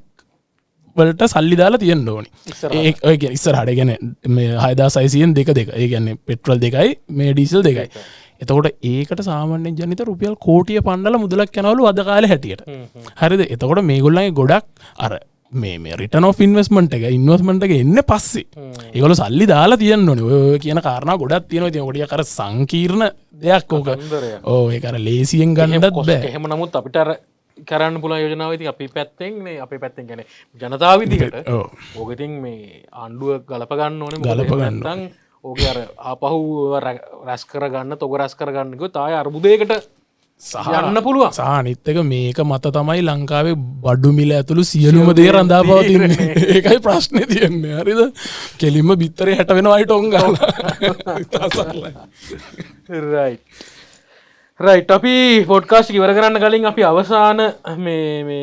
වලට සල්ලි දාලා තියෙන්න ඕනේ. ඒ කියන්නේ ඉස්සරහට කියන්නේ මේ 6600න් දෙක. ඒ කියන්නේ පෙට්‍රල් 2යි මේ ඩීසල් 2යි. එතකොට ඒකට සාමාන්‍යයෙන් ජනිත රුපියල් කෝටිය පන්නලා මුදලක් යනවලු අද කාලේ හැටියට. හරිද? එතකොට මේගොල්ලන්ගේ ගොඩක් අර මේ රිටන් ඔෆ් ඉන්වස්මන්ට් එක ඉන්වස්මන්ට් එක එන්න පස්සේ ඒගොල්ලෝ සල්ලි දාලා තියන්න ඕනේ. ඔය කියන කාරණා ගොඩක් තියෙනවා. ඉතින් ඔඩිය කර සංකීර්ණ දෙයක් ඕක. ඕ ඒක අර ලේසියෙන් ගන්නත් බෑ. එහෙම නමුත් අපිට අර කරන්න පුළුවන් යෝජනාව ඉතින් අපි පැත්තෙන් නේ අපේ පැත්තෙන් කියන්නේ ජනතාව විදිහට ඕක ඉතින් මේ ආණ්ඩුව ගලප ගන්න ඕනේ. මොකද නැත්නම් ඕක අර ආපහු රැස් කරගන්න තොග රැස් කරගන්න කිව්වොත් ආය අර්බුදයකට යන්න පුළුවන්. සහ අනිත් එක මේක මත තමයි ලංකාවේ බඩු මිල ඇතුළු සියලුම දේ රඳා පවතින්නේ. ඒකයි ප්‍රශ්නේ තියෙන්නේ. හරිද? කෙලින්ම බිත්තරේ 60 වෙනවා අයිට ඔන් ගාලා. රයිට් අපි පොඩ්කාස්ට් ඉවර කරන්න කලින් අපි අවසාන මේ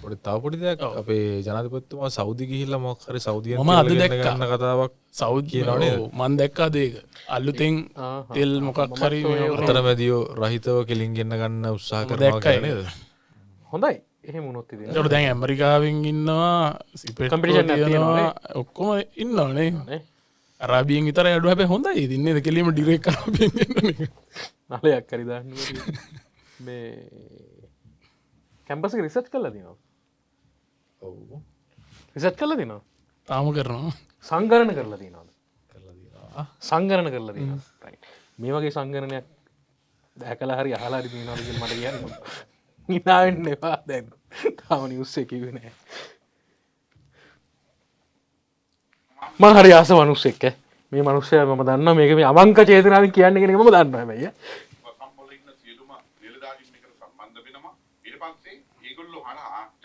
පොඩි තව පොඩි දෙයක් අපේ ජනාධිපතිතුමා සෞදි ගිහිල්ලා මොකක් හරි සෞදියෙන් මම අද දැක්කා ගන්න කතාවක් සෞදි කියනවා නේද? මම දැක්කා ඒක. අලුතෙන් තෙල් මොකක් හරි අතරමැදියෝ රහිතව කෙලින් ගෙන්න ගන්න උත්සාහ කරනවා කියලා නේද? හොඳයි. එහෙම වුණොත් ඉතින්. ඒකට දැන් ඇමරිකාවෙන් ඉන්නවා සිපෙට් කම්පිටිෂන් එකක් තියෙනවා ඔක්කොම ඉන්නවනේ. අරාබියෙන් විතරයි අඩු හැබැයි හොඳයි. ඉතින් නේද කෙලින්ම ඩිරෙක්ට් අරාබියෙන් එන්නේ. නලයක් හරි දාන්න මේ කැම්පස් එක රිසර්ච් කරලා තියෙනවා. ඔව්. රිසර්ච් කරලා තියෙනවා. තාම කරනවා. සංගණන කරලා තියෙනවද? කරලා තියෙනවා. සංගණන කරලා තියෙනවා. රයිට්. මේ වගේ සංගණනයක් දැකලා හරි අහලා හරි තියෙනවද කියලා මට කියන්න. හිනා වෙන්න එපා දැන්. තාම නිවුස් එකේ කිව්වේ නැහැ. මම හරි ආස මිනිස්සෙක් මේ මිනිස්සයා මම දන්නවා මේක මේ අවංක චේතනාවෙන් කියන්නේ කියන එක මම දන්නවා හැබැයි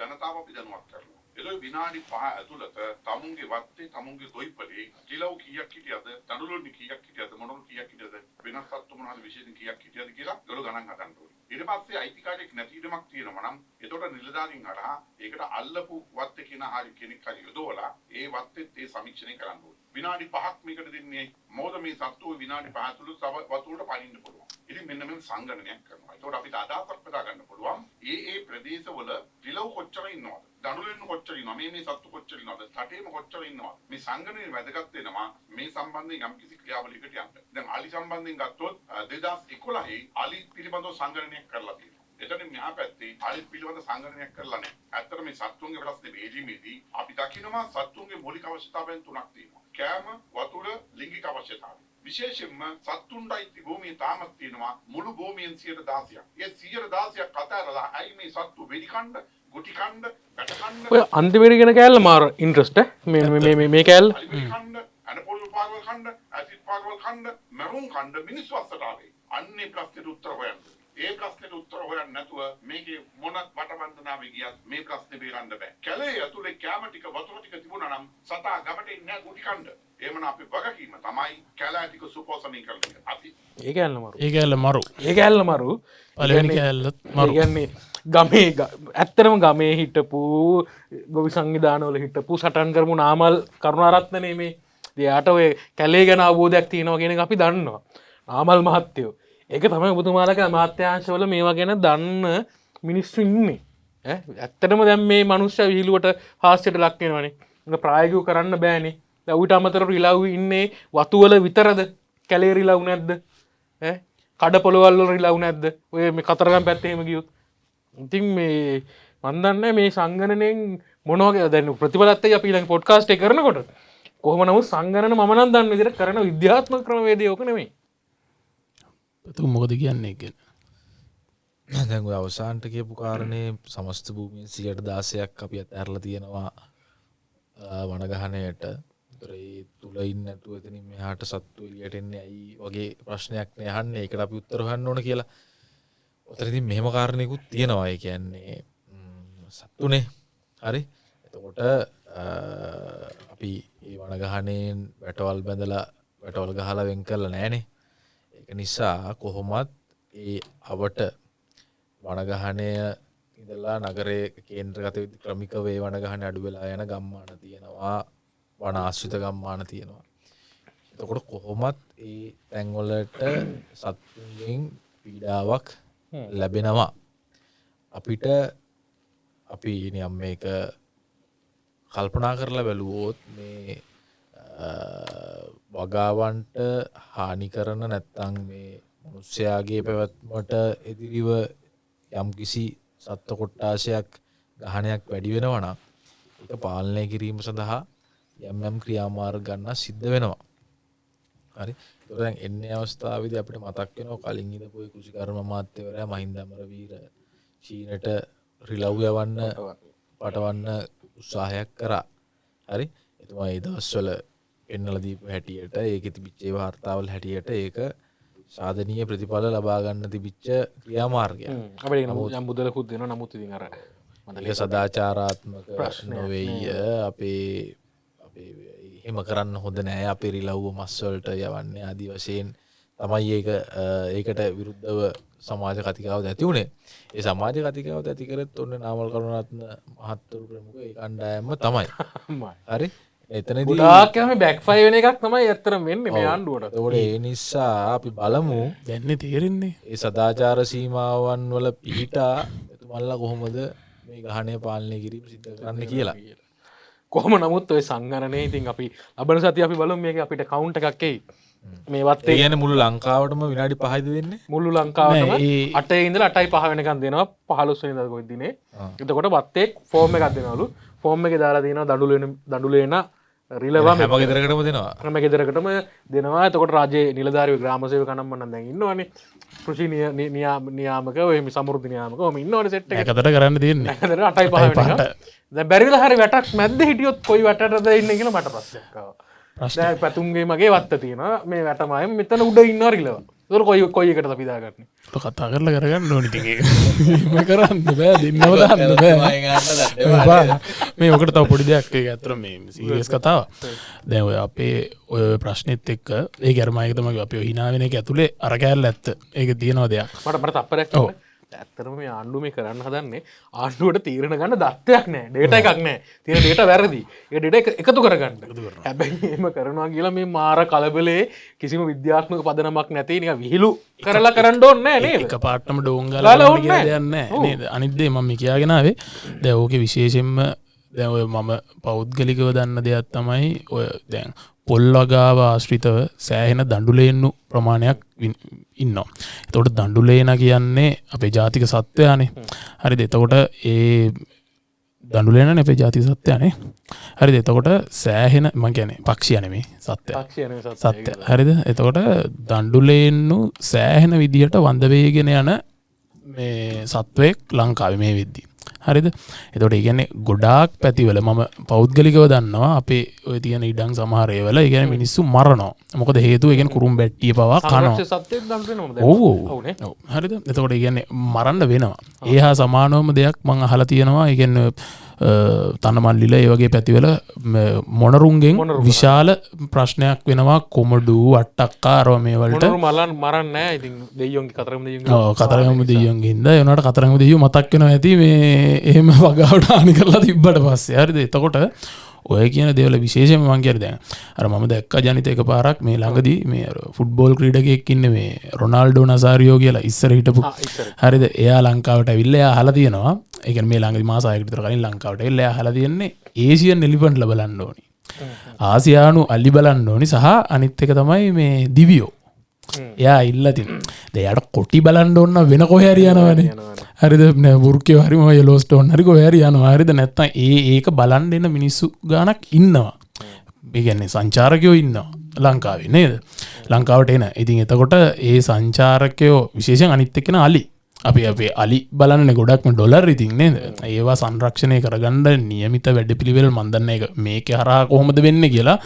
ජනතාව අපි දැනුවත් කරනවා. එළොයි විනාඩි 5 ඇතුළත තමුන්ගේ වත්තේ තමුන්ගේ දොයිපලේ කිලෝ කීයක් හිටියද, තඩුලොනි කීයක් හිටියද, මොනොල් කීයක් හිටියද, වෙනස් සත්තු මොනවාද විශේෂයෙන් කීයක් හිටියද කියලා ඒගොල්ලෝ ගණන් හදන්න ඕනේ. ඊට පස්සේ අයිතිකාරයෙක් නැති ඉඩමක් තියෙනවා නම් එතකොට නිලධාරීන් හරහා ඒකට අල්ලපු වත්තේ කියන හරි කෙනෙක් හරි යොදවලා ඒ වත්තෙත් ඒ සමීක්ෂණය කරන්න ඕනේ. විනාඩි 5ක් මේකට දෙන්නේ මොකද මේ සත්තු විනාඩි 5 ඇතුළත වතුරට පනින්න පුළුවන්. ඉතින් මෙන්න මේ සංගණනයක් කරනවා. ඒතකොට අපිට අදහසක් බෙදා ගන්න පුළුවන්. ඒ ප්‍රදේශවල රිලව් කොච්චර ඉන්නවද? දනුලෙන්න කොච්චර ඉන්නවද? මේ සත්තු කොච්චර ඉන්නවද? තටේම කොච්චර ඉන්නවද? මේ සංගණනයේ වැදගත් වෙනවා මේ සම්බන්ධයෙන් යම්කිසි ක්‍රියාවලියකට යන්න. දැන් අලි සම්බන්ධයෙන් ගත්තොත් 2011 අලි පිළිබඳව සංගණනයක් කරලා තියෙනවා. එතන මෙහා පැත්තේ අලි පිළිබඳ සංගණනයක් කරලා නැහැ. ඇත්තට මේ සත්තුන්ගේ ප්‍රශ්නේ බේරීමේදී අපි දකිනවා සත්තුන්ගේ මූලික අවශ්‍යතාවයන් තුනක් තියෙනවා. කෑම, වතුර, ලිංගික අවශ්‍යතාවය. විශේෂයෙන්ම සත්තුන්ටයි භූමියේ තාමත් තියෙනවා මුළු භූමියෙන් 16%ක්. ඒ 16%ක් අතරලා අයි මේ සත්තු වෙඩි කණ්ඩ, ගුටි කණ්ඩ, පැට කණ්ඩ. ඔය අන්තිමේට ගෙන කෑල්ල මාර ඉන්ට්‍රස්ට් මේ කෑල්ල. අනපොල් පාගවල් කණ්ඩ, ඇසිඩ් පාගවල් කණ්ඩ, මරුන් කණ්ඩ මිනිස්සු අස්සට ආවේ. අන්නේ ප්‍රශ්නෙට උත්තර හොයන්න. ඒ ප්‍රශ්නෙට උත්තර හොයන්න නැතුව මේකේ මොනක් වටබන්ධනාවේ ගියත් මේ ප්‍රශ්නේ බේරන්න බෑ. කැලේ ඇතුලේ කැම ටික වතුර ටික තිබුණා නම් සතා ගමට ඉන්නේ නැහැ ගුටි කණ්ඩ. එහෙමනම් අපි වගකීම තමයි කැලෑ ටික සුපෝෂණය කරන එක. අපි ඒ කෑල්ල මරු. ඒ කෑල්ල මරු. ඒ කෑල්ල මරු. පළවෙනි කෑල්ලත් මරු. ඒ කියන්නේ ගමේ ඇත්තටම ගමේ හිටපු ගොවි සංවිධානවල හිටපු සටන් කරමු නාමල් කරුණාරත්නනේ මේ. එයාට ඔය කැලේ ගැන අවබෝධයක් තියෙනවා කියන එක අපි දන්නවා. නාමල් මහත්තයෝ. ඒක තමයි ඔබතුමාලගේ අමාත්‍යාංශවල මේවා ගැන දන්න මිනිස්සු ඉන්නේ. ඇත්තටම දැන් මේ මනුෂ්‍ය විහිළුවට හාස්‍යයට ලක් වෙනවනේ. ඒක ප්‍රායෝගිකව කරන්න බෑනේ. දැන් ඌට අමතරව රිලව් ඉන්නේ වතු වල විතරද? කැලේ රිලව් නැද්ද? කඩපොළවල් වල රිලව් නැද්ද? ඔය මේ කතරගම පැත්තේ එහෙම ගියොත්. ඉතින් මේ මන් දන්නේ මේ සංගණනයෙන් මොන වගේ දැන් ප්‍රතිඵලත් අපි ඊළඟ පොඩ්කාස්ට් එක කරනකොට කොහොම නමුත් සංගණන මම නම් දන්න විදිහට කරන විද්‍යාත්මක ක්‍රමවේදය ඕක නෙමෙයි. තු මොකද කියන්නේ ගැන දැන් ඔය අවසානට කියපු කාරණේ සමස්ත භූමියෙන් 16%ක් අපි අතහැරලා තියෙනවා වනගහනයට. ඒ තුල ඉන්න නැතුව එතනින් මෙහාට සත්තු එළියට එන්නේ ඇයි වගේ ප්‍රශ්නයක් නේ අහන්නේ. ඒකට අපි උත්තර හොයන්න ඕන කියලා. උතන ඉතින් මෙහෙම කාරණේකුත් තියෙනවා. ඒ කියන්නේ සත්තුනේ. හරි. එතකොට අපි මේ වනගහනයෙන් වැටවල් බැඳලා වැටවල් ගහලා වෙන් කරලා නැහනේ. ඒක නිසා කොහොමත් ඒ අවට වනගහනය ඉඳලා නගරයේ කේන්ද්‍රගත ක්‍රමිකව ඒ වනගහනය අඩු වෙලා යන ගම්මාන තියෙනවා. වන ආශ්‍රිත ගම්මාන තියෙනවා. එතකොට කොහොමත් ඒ තැන්වලට සත්තුන්ගෙන් පීඩාවක් ලැබෙනවා. අපිට අපි නියම් මේක කල්පනා කරලා බැලුවොත් මේ වගාවන්ට හානි කරන නැත්තම් මේ මනුස්සයාගේ පැවැත්මට එදිරිව යම් කිසි සත්ත්ව කොට්ටාශයක් ගහනයක් වැඩි වෙනවා නම් ඒක පාලනය කිරීම සඳහා යම් ක්‍රියාමාර්ග ගන්න සිද්ධ වෙනවා. හරි. ඒක දැන් එන්නේ අවස්ථාවේදී අපිට මතක් වෙනවා කලින් ඉඳපු ඒ කෘෂිකර්ම අමාත්‍යවරයා මහින්ද අමරවීර චීනට රිලව් යවන්න පටවන්න උත්සාහයක් කරා. හරි. එතුමා ඒ දවස්වල පෙන්නලා දීපු හැටියට ඒකේ තිබිච්ච ඒ වාර්තාවල හැටියට ඒක සාධනීය ප්‍රතිඵල ලබා ගන්න තිබිච්ච ක්‍රියාමාර්ගයක්. අපිට යම් මුදලකුත් දෙනවා. නමුත් ඉතින් අර ඒක සදාචාරාත්මක නොවේය. අපේ එහෙම කරන්න හොඳ නෑ. අපේ රිලව්ව මස් වලට යවන්නේ ආදි වශයෙන් තමයි ඒකට විරුද්ධව සමාජ කතිකාවත ඇති වුණේ. ඒ සමාජ කතිකාවත ඇති කරත් ඔන්න නාමල් කරුණාරත්න මහත්වරු ප්‍රමුඛ ඒ කණ්ඩායම තමයි. හරි. එතනදී ගොඩාක් යම බෑක්ෆයර් වෙන එකක් තමයි ඇත්තටම වෙන්නේ මේ ආණ්ඩුවට. ඒතකොට ඒ නිසා අපි බලමු දැන්නේ තේරෙන්නේ ඒ සදාචාර සීමාවන් වල පිහිටා එතුමන්ලා කොහොමද මේ ගහණය පාලනය කිරීම සිද්ධ කරන්න කියලා. කොහොම නමුත් ඔය සංගණනයේ ඉතින් අපි ලබන සතිය අපි බලමු මේක අපිට කවුන්ට් එකක් එයි. මේවත් ඒ කියන්නේ මුළු ලංකාවටම විනාඩි 5යිද දෙන්නේ? මුළු ලංකාවටම 8 ඉඳලා 8:05 වෙනකන් දෙනවා 15 වෙනිදා කොයි දිනේ. එතකොට වත්තේ ෆෝම් එකක් දෙනවලු. ෆෝම් එකේ දාලා දෙනවා දඬුලේන රිලව හැම ගෙදරකටම දෙනවා. හැම ගෙදරකටම දෙනවා. එතකොට රාජ්‍ය නිලධාරීව ග්‍රාම සේවකනම් මම දැන් ඉන්නවනේ. කෘෂි නියාමක ඔය සමෘද්ධි නියාමක ඔහම ඉන්නවනේ සෙට් එක. එකකට කරන්න තියෙන්නේ. එකකට 8:05 වෙනකන්. දැන් බැරිලා හරි වැටක් මැද්ද හිටියොත් කොයි වැටටද ඉන්නේ කියලා මට ප්‍රශ්නයක් ආවා. දැන් පැතුම්ගේ මගේ වත්ත තියෙනවා මේ වැටමයි මෙතන උඩ ඉන්නවා රිලව. ඒක කොයි එකටද අපි දාගන්නේ? කතා කරලා කරගන්න ඕනේ ඉතින් ඒක. මේ කරන්න බෑ දෙන්නව දාන්න බෑ. මේ ඔකට තව පොඩි දෙයක් ඒක ඇත්තට මේ සීරියස් කතාවක්. දැන් ඔය අපේ ඔය ප්‍රශ්නෙත් එක්ක ඒ ගැරමයික තමයි අපි ඔය hina වෙන එක ඇතුලේ අර කෑල්ල ඇත්ත. ඒක තියෙනවා දෙයක්. මට තප්පරයක් තියෙනවා. ඇත්තටම මේ ආණ්ඩුව මේ කරන්න හදන්නේ ආණ්ඩුවට තීරණ ගන්න දත්තයක් නෑ. ඩේටා එකක් නෑ. තියෙන ඩේටා වැරදි. ඒ ඩේටා එකතු කරගන්න. හැබැයි එහෙම කරනවා කියලා මේ මාර කලබලේ කිසිම විද්‍යාත්මක පදනමක් නැති නිකන් විහිළු කරලා කරන්න ඕනේ නෑ නේද? එක පාටම ඩෝන් ගාලා කරන්න කියලා දෙයක් නෑ නේද? අනිත් දේ මම කියාගෙන ආවේ දැන් ඕකේ විශේෂයෙන්ම දැන් ඔය මම පෞද්ගලිකව දන්න දෙයක් තමයි ඔය දැන් පොල්වගාව ආශ්‍රිතව සෑහෙන දඬුලේන්නු ප්‍රමාණයක් ඉන්නවා. එතකොට දඬුලේන කියන්නේ අපේ ජාතික සත්වයානේ. හරිද? එතකොට ඒ දඬුලේනනේ අපේ ජාතික සත්වයානේ. හරිද? එතකොට සෑහෙන මම කියන්නේ පක්ෂියා නෙමෙයි සත්වයා. පක්ෂියා නෙමෙයි සත්වයා. හරිද? එතකොට දඬුලේන්නු සෑහෙන විදියට වඳ වේගෙන යන මේ සත්වයක් ලංකාවේ මේ වෙද්දී. හරිද? එතකොට ඒ කියන්නේ ගොඩාක් පැතිවල මම පෞද්ගලිකව දන්නවා අපේ ඔය තියෙන ඉඩම් සමහර ඒවල ඒ කියන්නේ මිනිස්සු මරනවා. මොකද හේතුව ඒ කියන්නේ කුරුම් බැට්ටිය පවා කනවා. සත්‍යයක් දඬුලේනම දැන්. ඔව්. හරිද? එතකොට ඒ කියන්නේ මරන්න වෙනවා. ඒ හා සමානවම දෙයක් මම අහලා තියෙනවා. ඒ කියන්නේ තනමල්ලිල ඒ වගේ පැතිවල මොනරුන්ගෙන් විශාල ප්‍රශ්නයක් වෙනවා කොමඩු වට්ටක්කා අරව මේ වලට. මොනරු මරන්නේ නැහැ. ඉතින් දෙයියෝන්ගේ කතරගම දෙයියෝන්ගේ. ඔව් කතරගම දෙයියෝන්ගේ ඉඳලා ඒ උනාට කතරගම දෙයියෝ මතක් වෙනවා ඇති මේ එහෙම වගාවට හානි කරලා තිබ්බට පස්සේ. හරිද? එතකොට ඔය කියන දේවල් විශේෂයෙන්ම මම කියන්නේ දැන් අර මම දැක්ක ජනිත එකපාරක් මේ ළඟදී මේ ෆුට්බෝල් ක්‍රීඩකයෙක් ඉන්නේ මේ රොනාල්ඩෝ නසාරියෝ කියලා ඉස්සර හිටපු. හරිද? එයා ලංකාවට ඇවිල්ලා එයා අහලා තියෙනවා. ඒ කියන්නේ මේ ළඟදී මාස 6කට විතර කලින් ලංකාවට ඇවිල්ලා එයා අහලා තියෙන්නේ ඒසියන් එලිෆන්ට්ලා බලන්න ඕනි. ආසියානු අලි බලන්න ඕනි සහ අනිත් එක තමයි මේ දිවියෝ. එයා ඉල්ලා තින්. දැන් යාට කොටි බලන්න ඕන වෙන කොහේ හරි යනවනේ. හරිද? බුර්කේ හරි මොකද යෙලෝස්ටෝන් හරි කොහේ හරි යනවා. හරිද? නැත්තම් ඒක බලන්න එන මිනිස්සු ගානක් ඉන්නවා. ඒ කියන්නේ සංචාරකයෝ ඉන්නවා ලංකාවේ නේද? ලංකාවට එන. ඉතින් එතකොට ඒ සංචාරකයෝ විශේෂයෙන් අනිත් එක්කන අලි. අපි අලි බලන්නේ ගොඩක්ම ඩොලර් ඉතින් නේද? ඒවා සංරක්ෂණය කරගන්න නියමිත වැඩපිළිවෙල මන් දන්නේ ඒක මේකේ හරහා කොහොමද වෙන්නේ කියලා.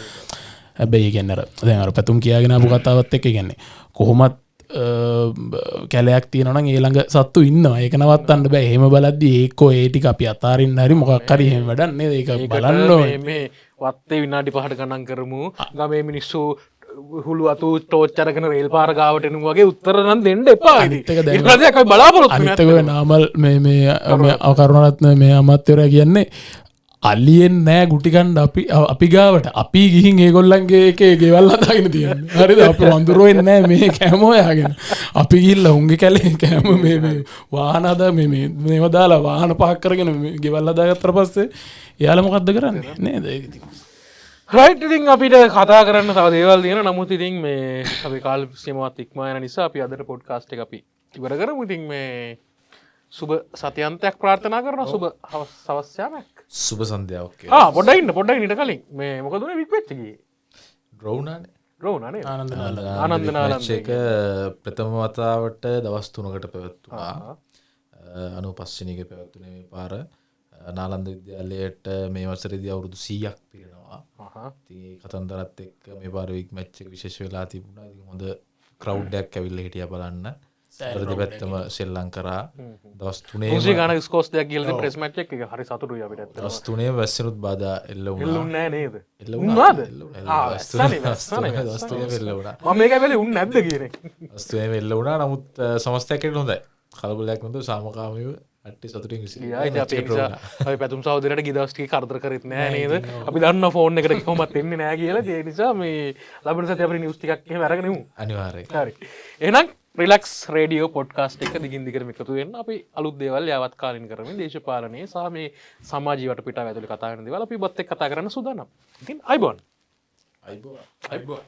හැබැයි කියන්නේ අර දැන් අර පැතුම් කියාගෙන ආපු කතාවත් එක්ක කියන්නේ කොහොමත් කැලයක් තියෙනවා නම් ඒ ළඟ සත්තු ඉන්නවා. ඒක නවත්තන්න බෑ. එහෙම බලද්දි ඒකෝ ඒ ටික අපි අතාරින්න හරි මොකක් හරි එහෙම වැඩක් නේද? ඒක බලන්න ඕනේ. මේ වත්තේ විනාඩි 5කට ගණන් කරමු. ගමේ මිනිස්සු හුළු අතු ටෝච් අරගෙන රේල් පාර ගාවට එනු වගේ උත්තර නම් දෙන්න එපා. අනිත් එක නාමල් මේ කරුණාරත්න මේ අමාත්‍යවරයා කියන්නේ අලියෙන් නෑ ගුටිකණ්ඩ අපි ගාවට අපි ගිහින් ඒගොල්ලන්ගේ එකේ ගෙවල් හදාගෙන තියෙන්නේ. හරිද? අපි වඳුරෙන්නේ නෑ මේ කැම හොයාගෙන. අපි ගිහිල්ලා උන්ගේ කැලේ කැම මේ වාහන හදා මේව දාලා වාහන පාක් කරගෙන ගෙවල් හදාගත්තට පස්සේ එයාලා මොකද්ද කරන්නේ? නේද? ඒක ඉතින් රයිට්. ඉතින් අපිට කතා කරන්න තව දේවල් තියෙනවා. නමුත් ඉතින් මේ අපි කාල සීමාවත් ඉක්මවා යන නිසා අපි අදට පොඩ්කාස්ට් එක අපි ඉවර කරමු. ඉතින් මේ සුබ සතියන්තයක් ප්‍රාර්ථනා කරනවා. සුබ හවස් යාමයක්. සුබ සන්ධ්‍යාවක් පොඩයින්න පොඩ්ඩයි නිට කලින් මේ මොකදුන වික්වෙච්චගේ ද්‍රෝණානේ රෝණනේ ආනන්දනාලංක ප්‍රථම වතාවට දවස් 3කට පැවැත්තුනා 95 පැවැත්තුනේ මේ පාර නාලන්ද විද්‍යාලයට මේ වසරේදී අවුරුදු 100ක් පිරෙනවා. ඉතින් කතන්දරත් එක්ක මේ පාර වික් මැච් එක විශේෂ වෙලා තිබුණා. ඉතින් හොඳ ක්‍රවුඩ් එකක් ඇවිල්ලා හිටියා බලන්න. දෙපැත්තම සෙල්ලම් කරා. දවස් 3 මුසි ගාන ස්කෝස් දෙයක් ගිහලා ප්‍රෙස් මැච් එක හරි සතුටුයි අපිට ඇත්තට. දවස් 3 වැස්සෙනුත් බාධා එල්ල වුණා. එල්ලුන්නේ නැහැ නේද? එල්ලුණාද? වැස්සනේ දවස් 3 එල්ල වුණා. මම මේක වෙලේ උන්නේ නැද්ද කියන්නේ. දවස් 3 එල්ල වුණා. නමුත් සමස්තයක් ඇතුළේ හොඳයි. කලබලයක් නැතුව සාමකාමීව අට්ටි සතුටින් විසිලා. අපි පැතුම් සහෝදරයට ගිදවස් ටික කරදර කරෙත් නෑ නේද? අපි දන්නවා ෆෝන් එකට කොහොමත් එන්නේ නෑ කියලා. ඒ නිසා මේ ලබන සතිය අපිට නිවුස් ටිකක් එහෙම අරගෙන ඉමු. අනිවාර්යයෙන්. හරි. එහෙනම් රිලැක්ස් රේඩියෝ පොඩ්කාස්ට් එක දිගින් දිගටම එකතු වෙන්න අපි අලුත් දේවල් යාවත් කාලින් කරමින් දේශපාලනයේ සහ මේ සමාජීය වටපිටාව ඇතුළේ කතා කරන දේවල් අපි ඔබත් එක්ක කතා කරන්න සූදානම්. ඉතින් අයිබෝන්. අයිබෝන්.